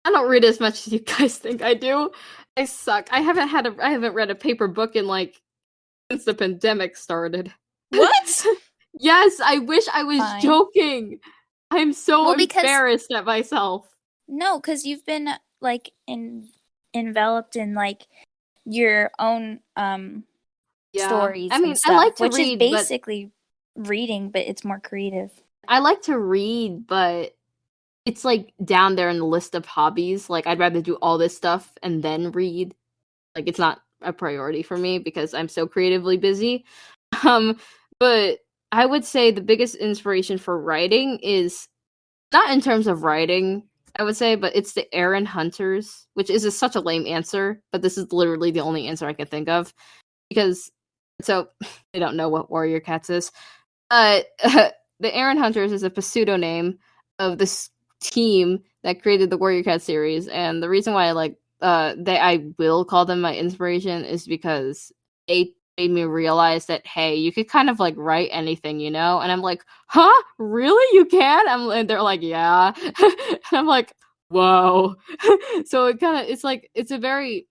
S1: I don't read as much as you guys think I do. I suck. I haven't read a paper book in like since the pandemic started.
S5: What?
S1: Yes, I wish I was
S2: Fine.
S1: joking. I'm so
S2: Well, because-
S1: embarrassed at myself.
S2: No, because you've been like enveloped in like your own stories.
S1: I mean,
S2: and
S1: I like
S2: stuff,
S1: to
S2: which
S1: read,
S2: is
S1: but
S2: basically reading, but it's more creative.
S1: I like to read, but it's like down there in the list of hobbies. Like I'd rather do all this stuff and then read. Like it's not a priority for me because I'm so creatively busy. But I would say the biggest inspiration for writing is not in terms of writing, I would say, but it's the Aaron Hunters, which is such a lame answer, but this is literally the only answer I can think of. Because so I don't know what Warrior Cats is. The Aaron Hunters is a pseudonym of this team that created the Warrior Cat series, and the reason why I will call them my inspiration is because they made me realize that hey, you could kind of like write anything, you know? And I'm like, huh? Really? You can? And they're like, yeah. And I'm like, whoa. So it's a very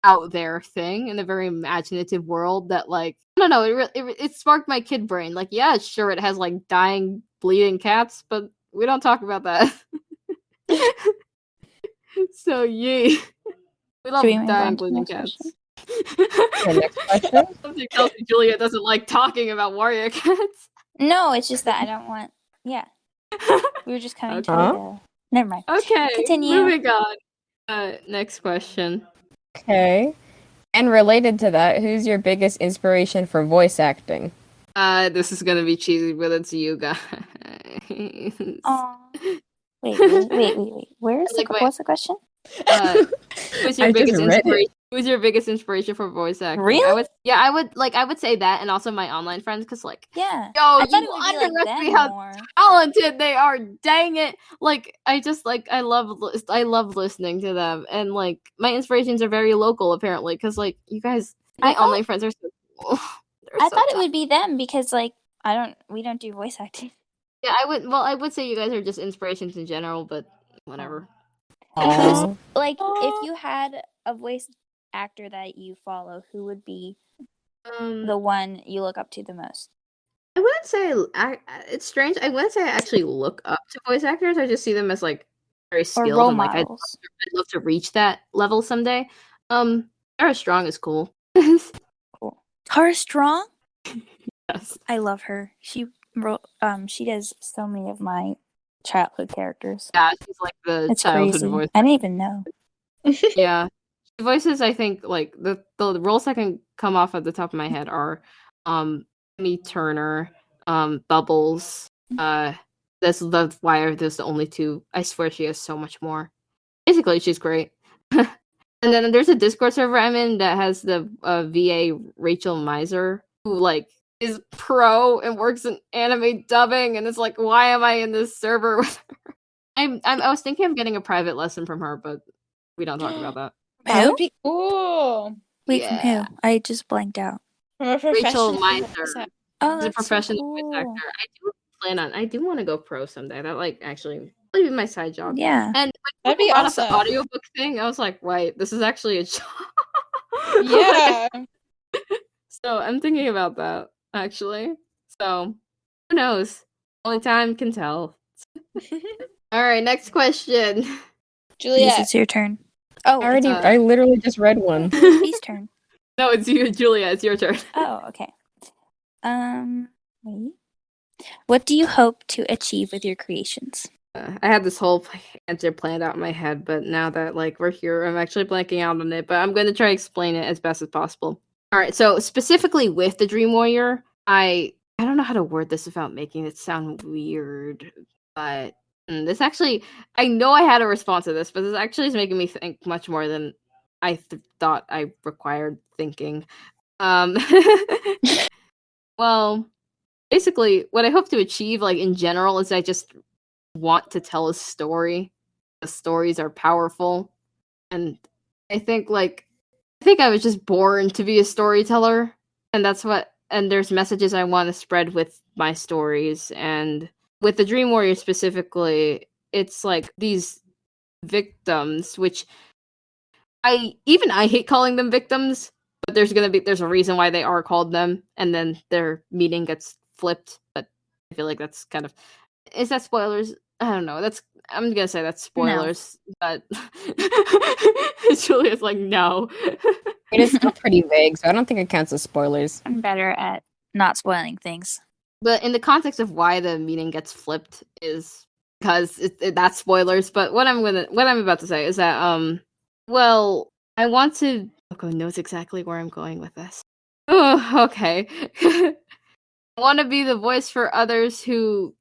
S1: out there thing in a very imaginative world that like I don't know, it sparked my kid brain. Like, yeah, sure, it has like dying, bleeding cats, but we don't talk about that. So yay. We love
S2: Should we move
S1: dying,
S2: on to the
S1: bleeding
S2: next
S1: cats.
S4: The next question.
S1: Something tells me Julia doesn't like talking about warrior cats.
S2: No, it's just that I don't want. Yeah, we were just coming to
S4: Huh?
S2: the
S3: Never mind.
S1: Okay,
S3: Continue.
S1: moving on. Next question.
S4: Okay. And related to that, who's your biggest inspiration for voice acting?
S1: This is gonna be cheesy, but it's you guys.
S3: Aw. Wait. Where's
S1: Like
S3: what's the question?
S1: Who's your
S4: I
S1: biggest
S4: just read it.
S1: inspiration? Who's your biggest inspiration for voice acting?
S3: Really?
S1: I would say that, and also my online friends, because like,
S3: Yeah.
S1: yo,
S3: I thought
S1: you
S3: it would be like
S1: underestimate
S3: them
S1: how
S3: more.
S1: talented they are. Dang it! Like, I love listening to them, and like my inspirations are very local, apparently, because like you guys, my online friends are so cool.
S3: I thought it would be them because like we don't do voice acting.
S1: Yeah, I would say you guys are just inspirations in general, but whatever.
S4: Aw.
S3: Like if you had a voice actor that you follow, who would be the one you look up to the most?
S1: I wouldn't say it's strange. I wouldn't say I actually look up to voice actors. I just see them as like very
S3: Or
S1: skilled
S3: role
S1: and like
S3: models?
S1: I'd love to reach that level someday. Tara Strong is cool.
S3: Cool. Tara Strong?
S1: Yes.
S3: I love her. She wrote she does so many of my childhood characters.
S1: Yeah, she's like the
S3: It's
S1: childhood
S3: crazy.
S1: voice.
S3: I didn't even know.
S1: Yeah. She voices, I think, like the roles that can come off at the top of my head are Amy Turner, Bubbles, that's why there's the only two. I swear she has so much more. Basically, she's great. And then there's a Discord server I'm in that has the VA Rachel Miser, who like is pro and works in anime dubbing, and it's like, why am I in this server with her? I was thinking of getting a private lesson from her, but we don't talk about that.
S5: That
S3: Who?
S5: would be cool.
S3: Wait,
S1: Yeah.
S3: from who? I just blanked out.
S5: From a
S1: Rachel
S5: professional
S1: Miser.
S5: voice actor.
S3: Oh,
S1: She's a
S3: that's
S1: professional
S3: so
S1: voice
S3: cool.
S1: actor. I do want to go pro someday. That like actually be my side job.
S3: Yeah.
S1: And
S5: That'd be
S1: brought up the
S5: awesome.
S1: audiobook thing, I was like, wait, this is actually a job.
S5: Yeah.
S1: So I'm thinking about that, actually. So who knows? Only time can tell. Alright, next question.
S3: Yes,
S5: Juliet.
S3: it's your turn. Oh,
S4: I literally just read one.
S3: it's B's turn.
S1: No, it's you, Julia, it's your turn.
S3: Oh, okay. Wait. What do you hope to achieve with your creations?
S1: I had this whole answer planned out in my head, but now that like we're here, I'm actually blanking out on it, but I'm going to try to explain it as best as possible. Alright, so specifically with the Dream Warrior, I don't know how to word this without making it sound weird, but this actually, I know I had a response to this, but this actually is making me think much more than I thought I required thinking. Well, basically, what I hope to achieve, like in general, is I just want to tell a story. The stories are powerful, and I think I was just born to be a storyteller, and there's messages I want to spread with my stories, and with the Dream Warrior specifically, it's like these victims, which I hate calling them victims, but there's a reason why they are called them, and then their meaning gets flipped. But I feel like that's kind of, is that spoilers? I don't know. I'm gonna say that's spoilers, but Julia's like, no.
S4: It is still pretty vague, so I don't think it counts as spoilers.
S3: I'm better at not spoiling things.
S1: But in the context of why the meaning gets flipped is because that's spoilers. But what I'm about to say is that well, I want to. Coco knows exactly where I'm going with this. Oh, okay. I want to be the voice for others who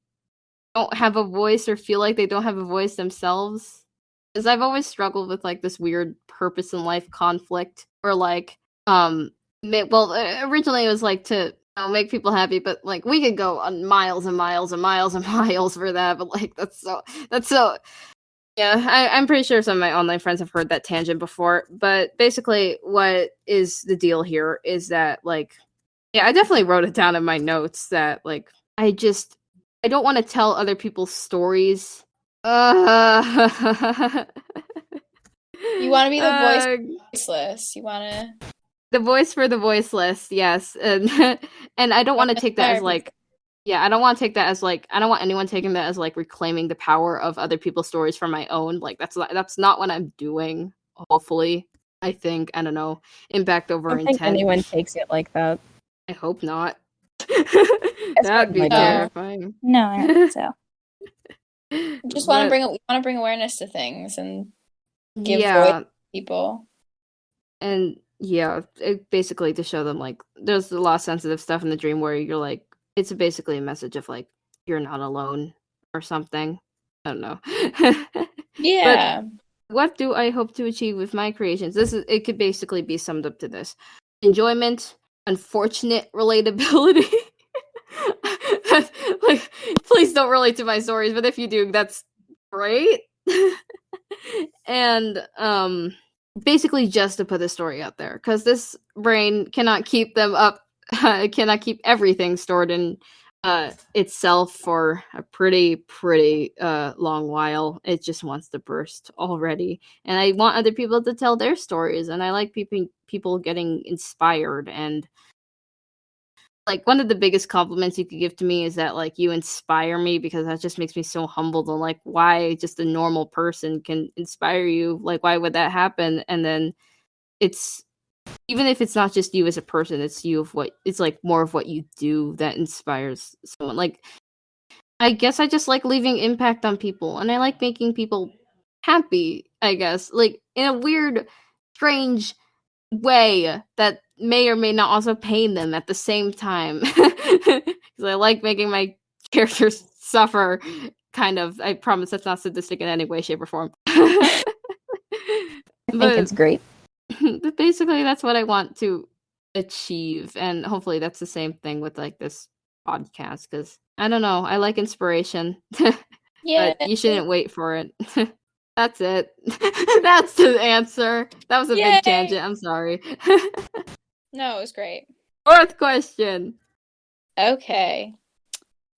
S1: don't have a voice or feel like they don't have a voice themselves. Because I've always struggled with like this weird purpose in life conflict, or like originally it was like to make people happy, but like we could go on miles and miles and miles and miles for that, but like that's so yeah, I'm pretty sure some of my online friends have heard that tangent before, but basically what is the deal here is that like, yeah, I definitely wrote it down in my notes that like I don't want to tell other people's stories.
S5: You want to be the voiceless. You want to
S1: the voice for the voiceless, yes, and and I don't want to take that as like, yeah, I don't want to take that as like, I don't want anyone taking that as like reclaiming the power of other people's stories for my own. Like that's not what I'm doing. Hopefully, I don't know, impact over
S4: I don't
S1: intent.
S4: think anyone takes it like that.
S1: I hope not.
S4: That's
S1: That'd be
S4: my dad.
S1: terrifying.
S3: No, I don't think so.
S5: Just want
S1: But
S5: to bring awareness to things and give voice
S1: yeah,
S5: to people.
S1: and yeah, basically to show them like there's a lot of sensitive stuff in the dream where you're like, it's basically a message of like you're not alone or something. I don't know. But
S5: Yeah.
S1: what do I hope to achieve with my creations? It could basically be summed up to this: enjoyment, unfortunate relatability. Like, please don't relate to my stories, but if you do, that's great. And basically just to put the story out there, because this brain cannot keep them up, cannot keep everything stored in itself for a pretty long while. It just wants to burst already, and I want other people to tell their stories, and I like people getting inspired. And like one of the biggest compliments you could give to me is that like you inspire me, because that just makes me so humbled. And like, why just a normal person can inspire you? Like, why would that happen? And then it's, even if it's not just you as a person, it's you of what, it's like more of what you do that inspires someone. Like, I guess I just like leaving impact on people, and I like making people happy, I guess, like in a weird, strange way that may or may not also pain them at the same time. Because I like making my characters suffer, kind of. I promise that's not sadistic in any way, shape, or form.
S4: I think it's
S1: But
S4: great.
S1: basically, that's what I want to achieve, and hopefully, that's the same thing with like this podcast. Because I don't know, I like inspiration,
S5: Yeah.
S1: but you shouldn't wait for it. That's it. That's the answer. That was a
S5: Yay.
S1: big tangent. I'm sorry.
S5: No, it was great.
S1: Fourth question.
S5: Okay.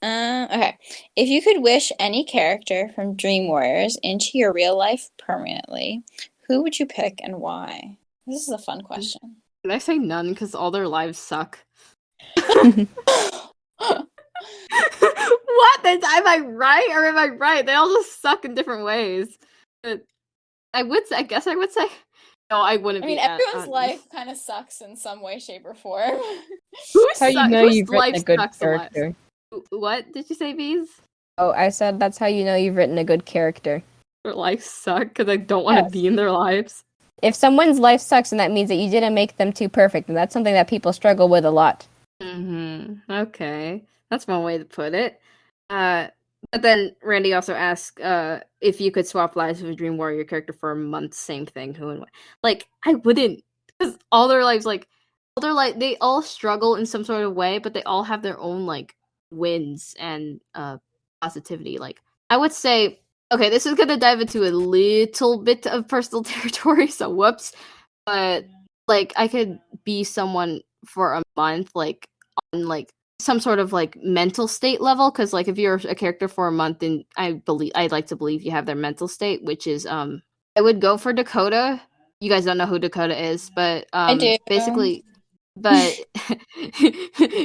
S5: Okay. If you could wish any character from Dream Warriors into your real life permanently, who would you pick and why? This is a fun question.
S1: Did I say none because all their lives suck? What? Am I right or am I right? They all just suck in different ways. But I guess I would say. No, I wouldn't
S5: I mean,
S1: be.
S5: everyone's life kind of sucks in some way, shape, or form.
S1: Who's
S4: How you know you've written a good character.
S1: What did you say, Bees?
S4: Oh, I said that's how you know you've written a good character.
S1: Their lives suck because I don't want to
S4: Yes.
S1: be in their lives.
S4: If someone's life sucks, and that means that you didn't make them too perfect, and that's something that people struggle with a lot.
S1: Okay. That's one way to put it. But then Randy also asked if you could swap lives with a Dream Warrior character for a month, same thing, who and what. Like, I wouldn't, because all their lives, like, they all struggle in some sort of way, but they all have their own, like, wins and positivity. Like, I would say, okay, this is gonna dive into a little bit of personal territory, so whoops. But, like, I could be someone for a month, like, on, like, some sort of like mental state level, because like if you're a character for a month, and I'd like to believe you have their mental state, which is I would go for Dakota. You guys don't know who Dakota is, but
S5: I do.
S1: basically, but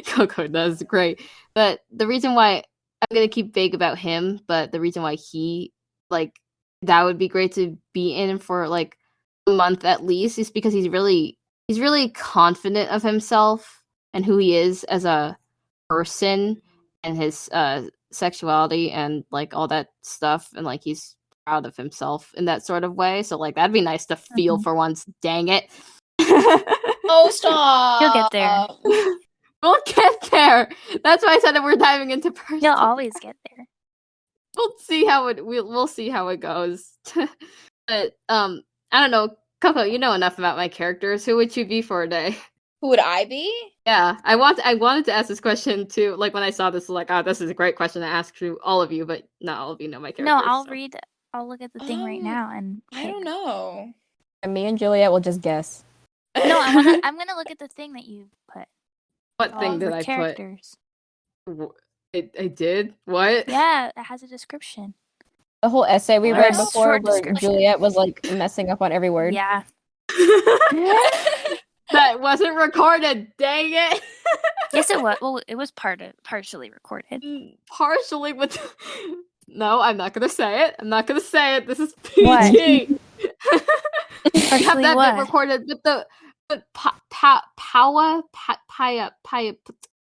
S1: Coco does great. But the reason why I'm gonna keep vague about him, but the reason why he like that would be great to be in for like a month at least is because he's really confident of himself and who he is as a person, and his sexuality and like all that stuff, and like he's proud of himself in that sort of way. So like that'd be nice to feel for once. Dang it.
S5: Oh, stop.
S3: You'll get there.
S1: We'll get there. That's why I said that we're diving into personal.
S3: You'll always get there.
S1: We'll see how we'll see how it goes. But I don't know, Coco, you know enough about my characters. Who would you be for a day?
S5: Who would I be?
S1: Yeah, I wanted to ask this question too. Like when I saw this, like, oh, this is a great question to ask to all of you, but not all of you know my characters.
S3: No, I'll
S1: so.
S3: read. I'll look at the thing right now and.
S5: I
S3: pick.
S5: don't know.
S4: And me and Juliet will just guess.
S3: No, I'm gonna look at the thing that you put.
S1: What thing did
S3: with
S1: I
S3: characters.
S1: put? I did? What?
S3: Yeah, it has a description.
S4: The whole essay we
S1: Or
S4: read
S1: a
S4: before,
S3: short
S4: where
S3: description.
S4: Juliet was like messing up on every word.
S3: Yeah.
S1: That wasn't recorded. Dang it.
S3: Yes, it was. Well, it was partially recorded.
S1: Partially, but no, I'm not gonna say it. This is
S3: What?
S1: PG. I have
S3: Partially
S1: that
S3: what?
S1: bit recorded, but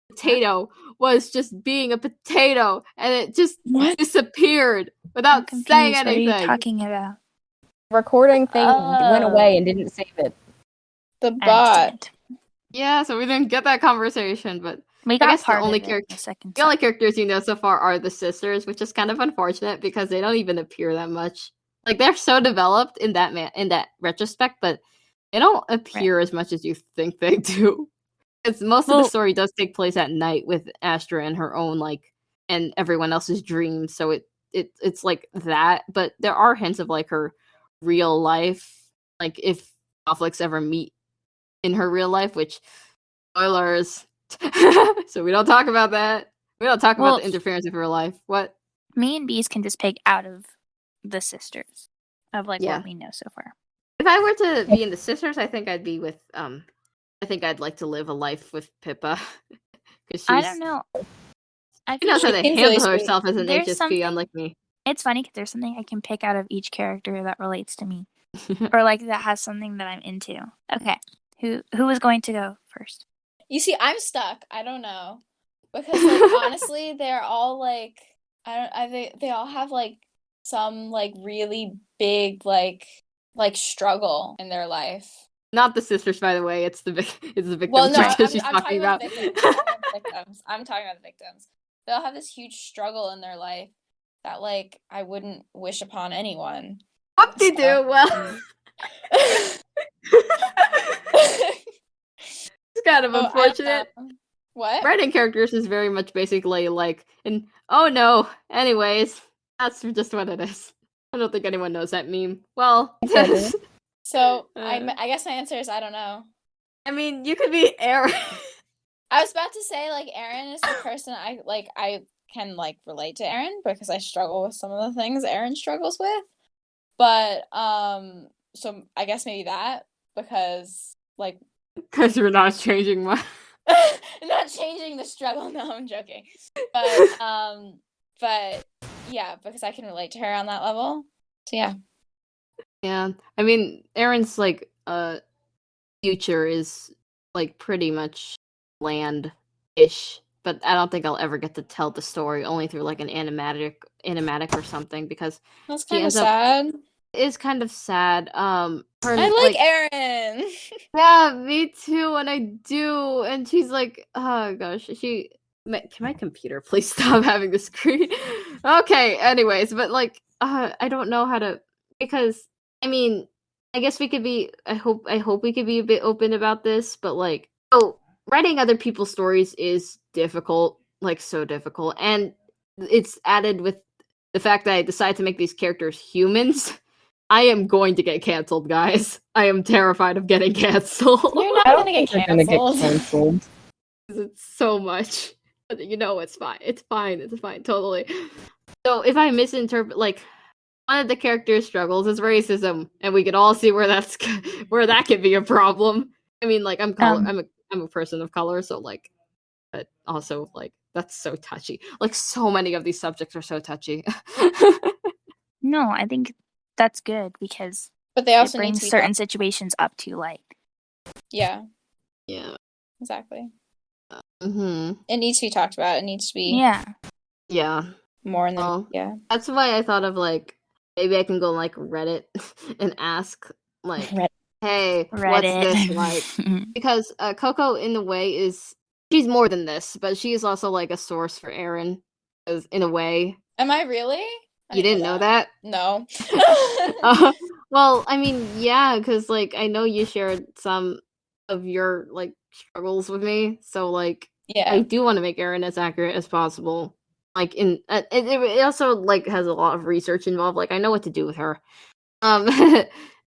S1: potato was just being a potato, and it just
S5: What?
S1: disappeared. without
S2: I'm
S1: saying
S2: confused. What are you
S1: anything.
S2: talking about?
S4: Recording thing went away
S3: Oh.
S4: and didn't save it.
S5: The
S2: I
S5: bot.
S2: understand.
S1: Yeah, so we didn't get that conversation, but
S2: We
S1: I
S2: got
S1: guess the
S2: part
S1: only
S2: of it in the second
S1: the only
S2: song.
S1: characters you know so far are the sisters, which is kind of unfortunate because they don't even appear that much. Like they're so developed in that retrospect, but they don't appear as much as you think they do. Because most of the
S2: Well-
S1: story does take place at night with Astra and her own and everyone else's dreams. So it's like that, but there are hints of like her real life, like if conflicts ever meet in her real life, which spoilers. So we don't talk about that. We don't talk about
S2: Well-
S1: the interference of her life. What?
S2: Me and Bees can just pick out of the sisters of like
S1: Yeah.
S2: what we know so far.
S1: If I were to be in the sisters, I think I'd be with I think I'd like to live a life with Pippa. Because
S2: I don't know. I
S1: She
S2: feel
S1: knows how
S2: like
S1: to
S5: seems
S1: handle
S5: really sweet.
S1: herself as an
S2: There's
S1: HSP,
S2: something-
S1: unlike me.
S2: it's funny because there's something I can pick out of each character that relates to me, or like that has something that I'm into. Okay, who is going to go first?
S5: You see, I'm stuck. I don't know. Because like honestly, they're all like they all have like some like really big like struggle in their life.
S1: Not the sisters, by the way. It's the victims.
S5: Well, no,
S1: because she's
S5: I'm
S1: talking about.
S5: the victims. I'm talking about the victims. I'm talking about the victims. They all have this huge struggle in their life that like I wouldn't wish upon anyone.
S1: What they do? Well, it's kind of
S5: Oh, I don't
S1: unfortunate.
S5: know. What?
S1: Writing characters is very much basically like, and oh no. Anyways, that's just what it is. I don't think anyone knows that meme. Well,
S5: So
S1: Uh.
S5: I guess my answer is I don't know.
S1: I mean, you could be Aaron.
S5: I was about to say like Aaron is the person I can like relate to Aaron because I struggle with some of the things Aaron struggles with. But so I guess maybe that because like
S1: Because you're not changing much.
S5: not changing the struggle. No, I'm joking. But yeah, because I can relate to her on that level. So yeah.
S1: Yeah, I mean, Aaron's like future is like pretty much bland-ish, but I don't think I'll ever get to tell the story only through like an animatic or something because
S5: That's
S1: She
S5: kind of
S1: ends up-
S5: sad.
S1: it is kind of sad.
S5: I like Aaron.
S1: Yeah, me too, and I do. And she's like, oh gosh, can my computer please stop having the screen? Okay, anyways, but like, I don't know how to because I mean, I guess we could be. I hope we could be a bit open about this, but like, writing other people's stories is difficult, like so difficult, and it's added with the fact that I decided to make these characters humans. I am going to get canceled, guys. I am terrified of getting canceled.
S5: You're not
S4: I don't
S5: gonna get
S4: think they're gonna get
S5: canceled.
S4: canceled.
S1: It's so much. But you know, it's fine. It's fine. It's fine. Totally. So if I misinterpret, like, one of the characters' struggles is racism, and we can all see where that could be a problem. I mean, like, I'm a person of color, so like, but also like that's so touchy. Like, so many of these subjects are so touchy.
S2: No, I think that's good because
S5: But they
S2: it
S5: also need
S2: brings
S5: to be
S2: certain situations up to light.
S5: Yeah,
S1: Yeah.
S5: exactly.
S1: Mm-hmm.
S5: It needs to be talked about. It needs to be
S2: Yeah.
S1: Yeah.
S5: more in the
S1: Well,
S5: yeah.
S1: That's why I thought of like maybe I can go on, like Reddit and ask like,
S5: Reddit.
S1: hey,
S2: Reddit.
S1: what's this like? Because Coco in a way she's more than this, but she is also like a source for Aaron, in a way.
S5: Am I really? I
S1: You didn't know that?
S5: No.
S1: Well, I mean, yeah, because like I know you shared some of your like struggles with me, so like
S5: Yeah.
S1: I do want to make Aaron as accurate as possible. Like it also like has a lot of research involved. Like I know what to do with her.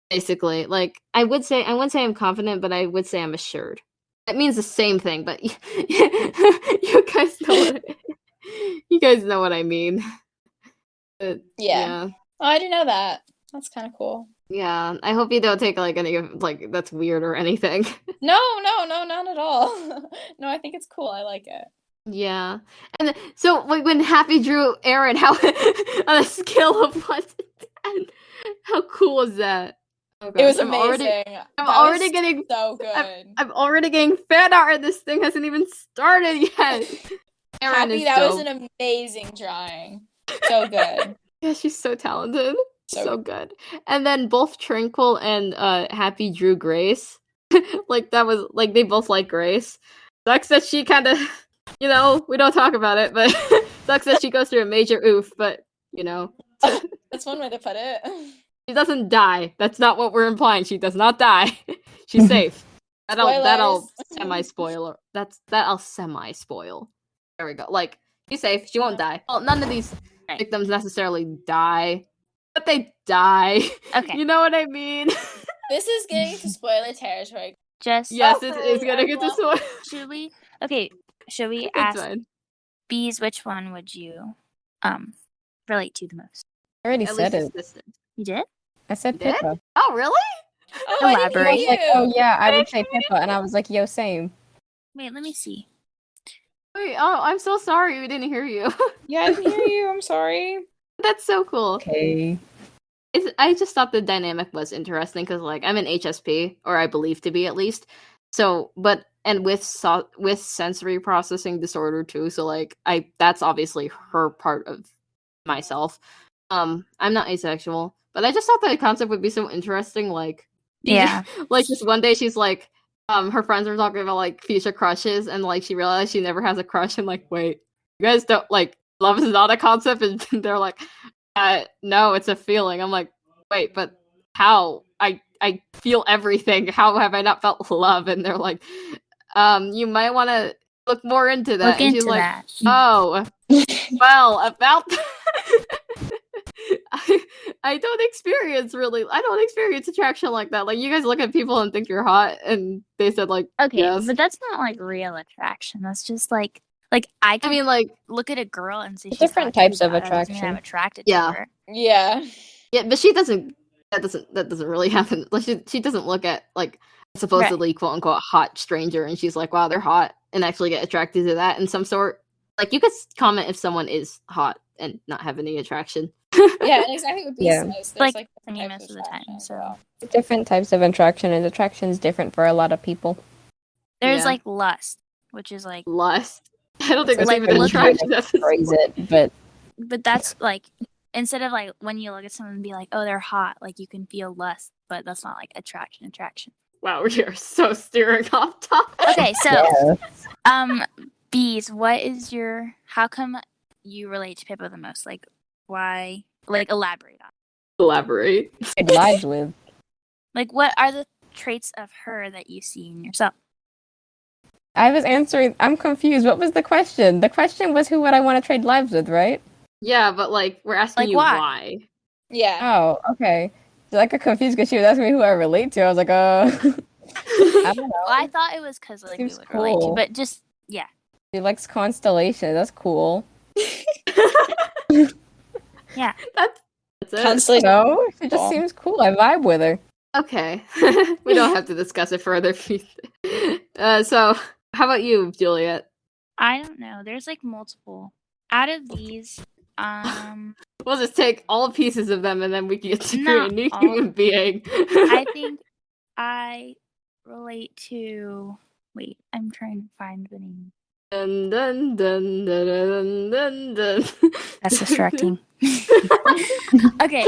S1: Basically, like I wouldn't say I'm confident, but I would say I'm assured. That means the same thing, but you guys know what I mean. But,
S5: Yeah. Oh, I didn't know that. That's kind of cool.
S1: Yeah. I hope you don't take like any of like that's weird or anything.
S5: No, not at all. No, I think it's cool. I like it.
S1: Yeah. And so like when Happy drew Aaron, how on a scale of 1 to 10, how cool is that? Oh,
S5: It was
S1: gosh,
S5: amazing.
S1: I'm
S5: That
S1: already
S5: was
S1: getting
S5: so good.
S1: I'm already getting fan art and this thing hasn't even started yet. Aaron
S5: Happy,
S1: is
S5: that was
S1: dope.
S5: an amazing drawing. So good.
S1: Yeah, she's so talented.
S5: So
S1: So good. And then both Tranquil and Happy drew Grace. Like that was like they both like Grace. Sucks that she kind of, we don't talk about it, but sucks that she goes through a major oof. But
S5: that's one way to put it.
S1: she doesn't die. That's not what we're implying. She does not die. She's safe. That'll semi-spoiler. That'll semi-spoil. There we go. Like, she's safe. She won't die. Well, none of these victims necessarily die, but they die.
S3: Okay.
S1: You know what I mean?
S5: This is getting to spoiler territory.
S3: Just
S1: Yes, it is gonna get to spoil.
S3: should we? Okay. Should we
S1: It's
S3: ask
S1: fine.
S3: Bees? Which one would you relate to the most?
S4: I already
S1: At
S4: said
S1: least
S4: it.
S1: it's distant.
S3: You did?
S4: I said
S1: You did?
S4: Pippa.
S1: Oh, really?
S5: Oh, I didn't
S3: Elaborate.
S5: hear
S4: Like,
S5: you.
S4: oh yeah, I would say Pippa, and I was like, yo, same.
S3: Wait, let me see.
S1: Wait, oh, I'm so sorry we didn't hear you.
S5: Yeah, I didn't hear you. I'm sorry.
S1: That's so cool.
S4: Okay.
S1: I just thought the dynamic was interesting because, like, I'm an HSP, or I believe to be at least. So, and with sensory processing disorder too. So, like, that's obviously her part of myself. I'm not asexual, but I just thought the concept would be so interesting. Like,
S3: Yeah.
S1: like just one day she's like, her friends were talking about like future crushes, and like she realized she never has a crush, and like, wait, you guys don't like love is not a concept, and they're like, no, it's a feeling. I'm like, wait, but how? I feel everything. How have I not felt love? And they're like, you might want to look more into that.
S3: Look
S1: and she's
S3: into
S1: like,
S3: that.
S1: oh, well, about I don't experience attraction like that. Like, you guys look at people and think you're hot, and they said like,
S3: Okay,
S1: yes.
S3: but that's not like real attraction. That's just like I can
S1: like,
S3: look at a girl and say she's
S4: Different
S3: hot,
S4: types
S3: she's
S4: of
S3: hot, that doesn't mean I'm
S4: attraction.
S3: attracted
S1: Yeah.
S3: to her.
S5: Yeah.
S1: yeah, but she doesn't. That doesn't really happen. Like, she doesn't look at like supposedly quote unquote hot stranger, and she's like, wow, they're hot, and actually get attracted to that in some sort. Like, you could comment if someone is hot and not have any attraction.
S5: Yeah, and exactly what B
S4: Yeah.
S5: says. There's
S3: Like,
S5: like
S3: for me
S5: different
S3: most
S5: types
S3: of the time,
S5: attraction as
S3: so.
S5: well.
S4: Different types of attraction, and attraction is different for a lot of people.
S3: There's
S1: Yeah.
S3: like lust, which is like,
S1: Lust. I don't think
S3: It's
S1: there's
S3: like
S1: even
S3: look at-
S1: attraction. That's
S4: Phrase it, but
S3: but that's like instead of like when you look at someone and be like, oh, they're hot, like you can feel lust, but that's not like attraction.
S1: wow, we are so steering off topic.
S3: Okay, so
S4: yeah.
S3: Bees, how come you relate to Pippa the most? Like, why? Like, elaborate on it.
S1: Elaborate.
S4: It lies with.
S3: Like, what are the traits of her that you see in yourself?
S4: I was answering. I'm confused. What was the question? The question was, who would I want to trade lives with, right?
S1: Yeah, but like, we're asking
S3: Like,
S1: you
S3: why?
S1: why.
S5: Yeah.
S4: Oh, okay. So I got confused because she was asking me who I relate to. I was like, I don't know.
S3: Well, I thought it was because like
S4: Seems
S3: we would relate to,
S4: cool.
S3: but just yeah.
S4: She likes constellation. That's cool.
S3: Yeah.
S1: That's it.
S5: Constellation.
S4: No, she just
S5: Cool.
S4: seems cool. I vibe with her.
S1: Okay. We don't have to discuss it further. So, how about you, Juliet?
S3: I don't know. There's like multiple. Out of these,
S1: We'll just take all pieces of them, and then we can get to create a
S3: Not
S1: new
S3: all.
S1: human being.
S3: I think I relate to. Wait, I'm trying to find the name.
S1: Dun, dun, dun, dun, dun, dun, dun.
S3: That's distracting. Okay.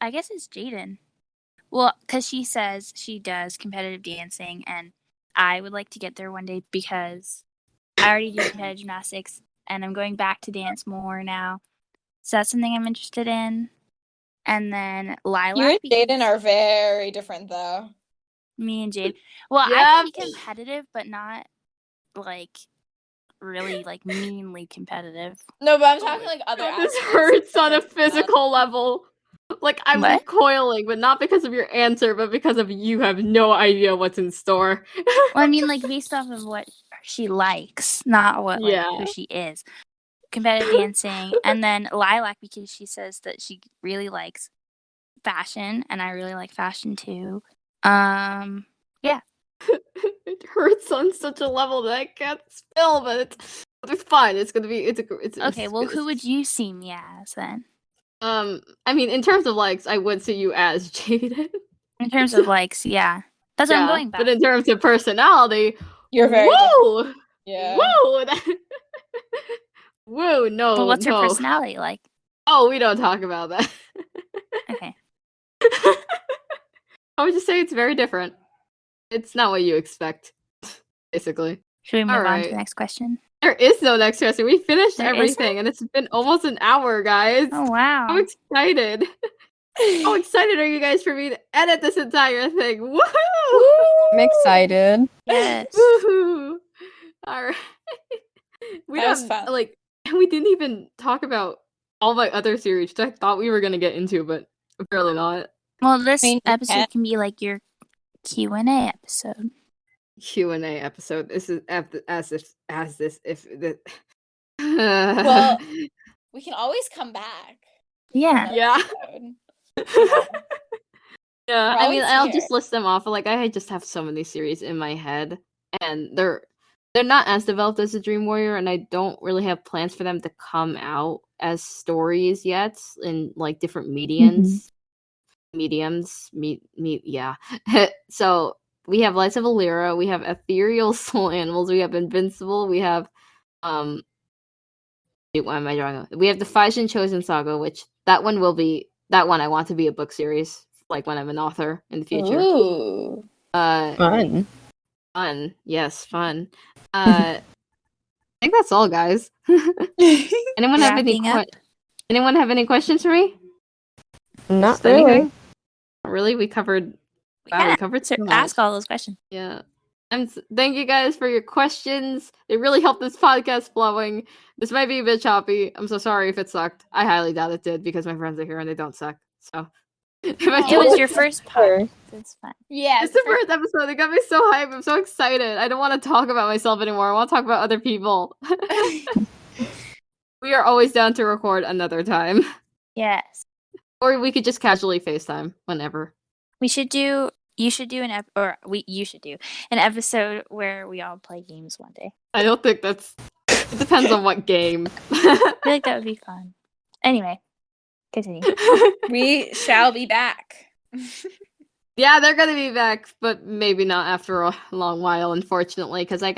S3: I guess it's Jaden. Well, because she says she does competitive dancing, and I would like to get there one day because I already do competitive gymnastics, and I'm going back to dance more now. So that's something I'm interested in. And then Lilac.
S5: You and
S3: because
S5: Jaden are very different, though.
S3: Me and Jade. Well, I
S1: Yeah.
S3: can be competitive, but not like really like meanly competitive.
S5: No, but I'm talking like other.
S1: God, this
S5: aspects
S1: hurts
S5: of
S1: on a
S5: personality.
S1: physical level. Like, I'm
S3: What?
S1: recoiling, but not because of your answer, but because of you have no idea what's in store.
S3: Well, I mean, like based off of what she likes, not what like
S1: Yeah.
S3: who she is. Competitive dancing, and then Lilac because she says that she really likes fashion, and I really like fashion too.
S1: It hurts on such a level that I can't spill, but it's fine. It's gonna be.
S3: Okay. Well, who would you see me as then?
S1: I mean, in terms of likes, I would see you as Jaden.
S3: In terms of likes, yeah, that's what I'm going back.
S1: But in terms of personality,
S5: You're very.
S1: whoa,
S5: Yeah.
S1: whoa, Whoa, no,
S3: Well, what's her
S1: no.
S3: personality like?
S1: Oh, we don't talk about that.
S3: Okay.
S1: I would just say it's very different. It's not what you expect, basically.
S3: Should we move on to
S1: Alright.
S3: the next question?
S1: There is no next question. We finished
S3: There
S1: everything, and it's been almost an hour, guys.
S3: Oh wow.
S1: I'm excited. How excited are you guys for me to edit this entire thing? Woohoo!
S4: I'm excited.
S3: Yes.
S1: Woohoo! Alright. We
S5: That was
S1: don't
S5: fun.
S1: like we didn't even talk about all my other series, which I thought we were gonna get into, but apparently not.
S3: Well, this
S5: I mean, you
S3: episode
S5: can.
S3: can be like your Q&A episode.
S1: Q&A episode. This is as if the
S5: Well, we can always come back.
S3: Yeah.
S1: yeah.
S5: Episode.
S1: Yeah,
S5: We're
S1: I mean,
S5: always
S1: I'll
S5: here.
S1: just list them off. Like, I just have so many series in my head, and they're not as developed as the Dream Warrior, and I don't really have plans for them to come out as stories yet in like different mediums. Yeah. So we have Lights of Alira, we have Ethereal Soul Animals, we have Invincible, we have what am I drawing? We have the Faijin Chosen Saga, which that one I want to be a book series, like when I'm an author in the future.
S5: Ooh.
S4: Fun.
S1: Fun. Yes, fun. I think that's all, guys. Anyone have any
S3: Wrapping up.
S1: Anyone have any questions for me?
S4: Not
S1: Just anything?
S4: really.
S1: Not really? We covered wow,
S3: Yeah,
S1: we covered so much.
S3: ask all those questions.
S1: Yeah. Thank you guys for your questions. They really helped this podcast flowing. This might be a bit choppy. I'm so sorry if it sucked. I highly doubt it did because my friends are here and they don't suck. So if I
S3: It
S1: told
S3: was
S1: you-
S3: your first part. It's fun.
S5: Yeah.
S1: It's the first episode. It got me so hyped. I'm so excited. I don't want to talk about myself anymore. I want to talk about other people. We are always down to record another time.
S3: Yes.
S1: Or we could just casually FaceTime whenever.
S3: You should do you should do an episode where we all play games one day.
S1: I don't think that's... It depends on what game.
S3: I feel like that would be fun. Anyway, continue.
S5: We shall be back.
S1: Yeah, they're gonna be back, but maybe not after a long while, unfortunately, because you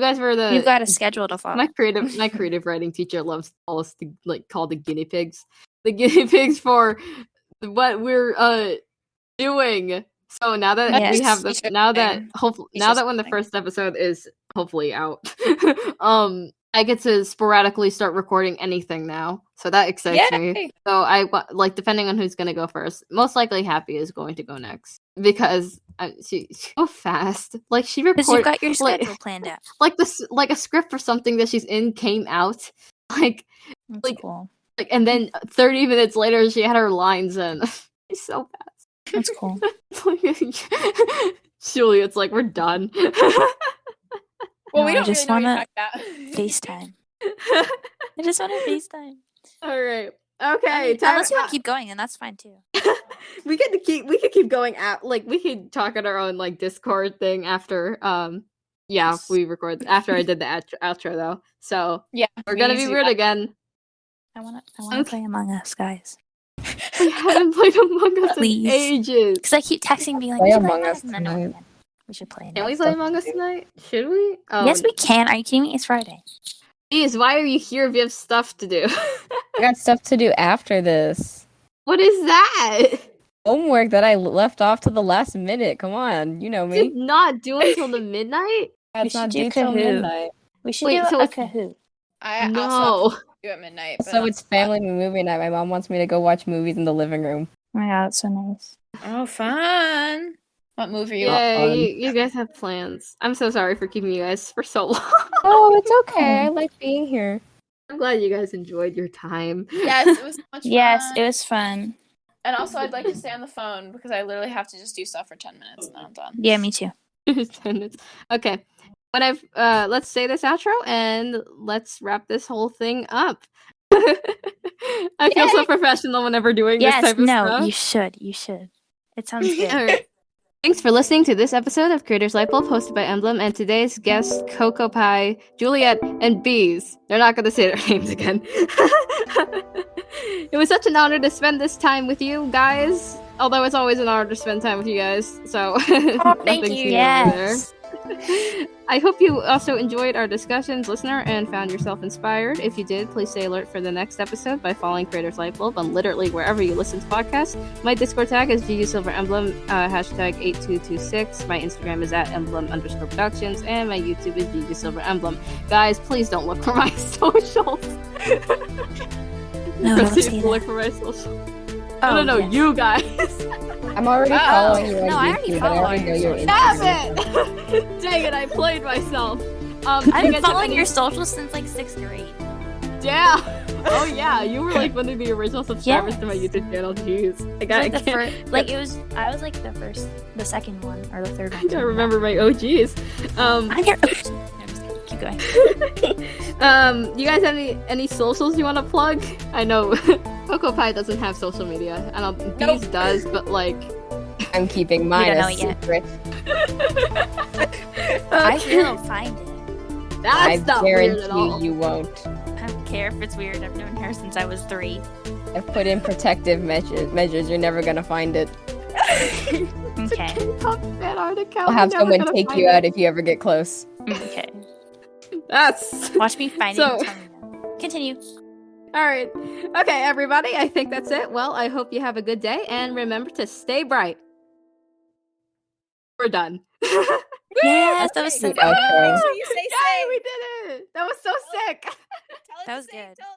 S1: guys were
S3: You've got a schedule to follow.
S1: my creative writing teacher loves us to like call the guinea pigs. The guinea pigs for what we're doing. So now that
S3: Yes,
S1: we have
S5: we
S1: the
S5: should
S1: now that
S5: sing.
S1: hopefully
S5: We
S1: now
S5: should
S1: that when the
S5: sing.
S1: first episode is hopefully out, I get to sporadically start recording anything now. So that excites me.
S5: Yay!
S1: So like depending on who's gonna go first. Most likely Happy is going to go next because she's so fast. Like she
S3: Because you've
S1: recorded
S3: got your
S1: like-
S3: schedule planned out.
S1: like this like a script for something that she's in came out like
S3: That's cool.
S1: and then 30 minutes later she had her lines in. She's so fast.
S3: That's cool.
S1: Juliet's like, we're done.
S5: Well,
S3: No,
S5: we
S3: I
S5: don't
S3: just
S5: really know what
S3: wanna
S5: you're talking about.
S3: FaceTime. I just want to FaceTime.
S1: All right.
S3: I
S1: Okay.
S3: mean,
S1: time-
S3: unless you want to keep going, then that's fine too.
S1: we could keep going at like we could talk at our own like Discord thing after yeah,
S3: Yes.
S1: we record after I did the outro though. So
S5: Yeah,
S1: we're
S5: we
S1: gonna
S5: need
S1: be
S5: to do
S1: weird
S5: that.
S1: again.
S3: I want to
S1: Okay.
S3: play Among Us, guys.
S1: We haven't played Among Us
S3: Please.
S1: in ages.
S3: Because I keep texting, being like,
S4: Play
S3: we should play
S4: Among
S3: Among
S4: Us
S3: Us, and then no,
S4: tonight.
S3: we can't. We should play it.
S1: Can we
S3: next.
S1: play
S4: stuff
S1: Among
S4: to
S1: Us
S4: do.
S1: tonight? Should we? Oh,
S3: Yes, we can. Are you kidding me? It's Friday.
S1: Jeez, why are you here if you have stuff to do?
S4: I got stuff to do after this.
S1: What is that?
S4: Homework that I left off to the last minute. Come on, you know
S1: Did
S4: me.
S1: not do until the midnight?
S4: That's
S3: should
S4: not
S3: do
S4: due till
S3: Kahoot.
S4: midnight.
S3: We should
S1: Wait,
S3: do
S1: so
S3: a
S1: it's-
S3: Kahoot.
S5: I also
S1: No.
S5: have to do it at midnight. But
S4: So it's family movie night. My mom wants me to go watch movies in the living room.
S3: Oh my god, that's so nice.
S5: oh, fun. What movie are you?
S1: Yeah,
S4: fun.
S1: you guys have plans. I'm so sorry for keeping you guys for so long.
S4: Oh, it's okay. I like being here.
S1: I'm glad you guys enjoyed your time.
S5: Yes, it was so much fun.
S3: Yes, it was fun.
S5: And also, I'd like to stay on the phone because I literally have to just do stuff for 10 minutes and then I'm done.
S3: Yeah, me too.
S1: Okay. When let's say this outro and let's wrap this whole thing up. I feel so professional whenever doing this
S3: Yes,
S1: type of
S3: no,
S1: stuff.
S3: you should. You should. It sounds good.
S1: Alright. Thanks for listening to this episode of Creators Lightbulb, hosted by Emblem, and today's guests, Cocoa Pie, Juliet, and Bees. They're not going to say their names again. It was such an honor to spend this time with you guys. Although it's always an honor to spend time with you guys. So,
S5: thank
S1: nothing's
S5: you.
S1: new over there.
S3: Yes.
S1: I hope you also enjoyed our discussions, listener, and found yourself inspired. If you did, please stay alert for the next episode by following Creators Lightbulb on literally wherever you listen to podcasts. My Discord tag is GGSilverEmblem, hashtag 8226. My Instagram is at emblem_productions, and my YouTube is GGSilverEmblem. Guys, please don't look for my socials.
S3: No, don't
S1: Proceed
S3: say
S1: to look
S3: that.
S1: for my socials.
S3: Oh,
S1: no,
S3: yes.
S1: you guys.
S4: I'm already following you on
S3: No, I already
S4: YouTube,
S3: follow
S4: and I already know your
S1: Damn
S4: Instagram.
S1: it! Dang it, I played myself. you
S3: I've
S1: guys
S3: been
S1: have
S3: following
S1: any-
S3: your socials since like 6th grade.
S1: Yeah. Oh yeah, you were like one of the original subscribers to my YouTube channel. Jeez, I
S3: Like I was like the second one or the third one.
S1: I remember my OGs.
S3: I'm your. No, just kidding. Keep going.
S1: You guys have any socials you want to plug? I know Coco Pie doesn't have social media. I don't. Bees does, but like.
S4: I'm keeping mine
S3: don't
S4: a
S3: know yet.
S4: secret.
S3: I will find it.
S1: That's
S4: I
S1: not weird
S4: guarantee
S1: at all.
S4: you won't.
S3: I don't care if it's weird. I've known her since I was 3.
S4: I've put in protective measures. You're never gonna find it.
S3: Okay.
S1: Top fan art account.
S4: I'll have
S1: You're never
S4: someone
S1: gonna
S4: take
S1: find
S4: you
S1: it.
S4: out if you ever get close.
S3: Okay.
S1: That's
S3: Watch me find
S1: So-
S3: it and tell me that. Continue.
S1: all right. Okay, everybody. I think that's it. Well, I hope you have a good day, and remember to stay bright. We're done.
S3: Yes, that was so
S4: Good outro.
S5: Make sure you say
S1: Yay, we did it! That was so sick.
S5: Tell it
S3: That
S5: to
S3: was
S5: say-
S3: good.
S5: tell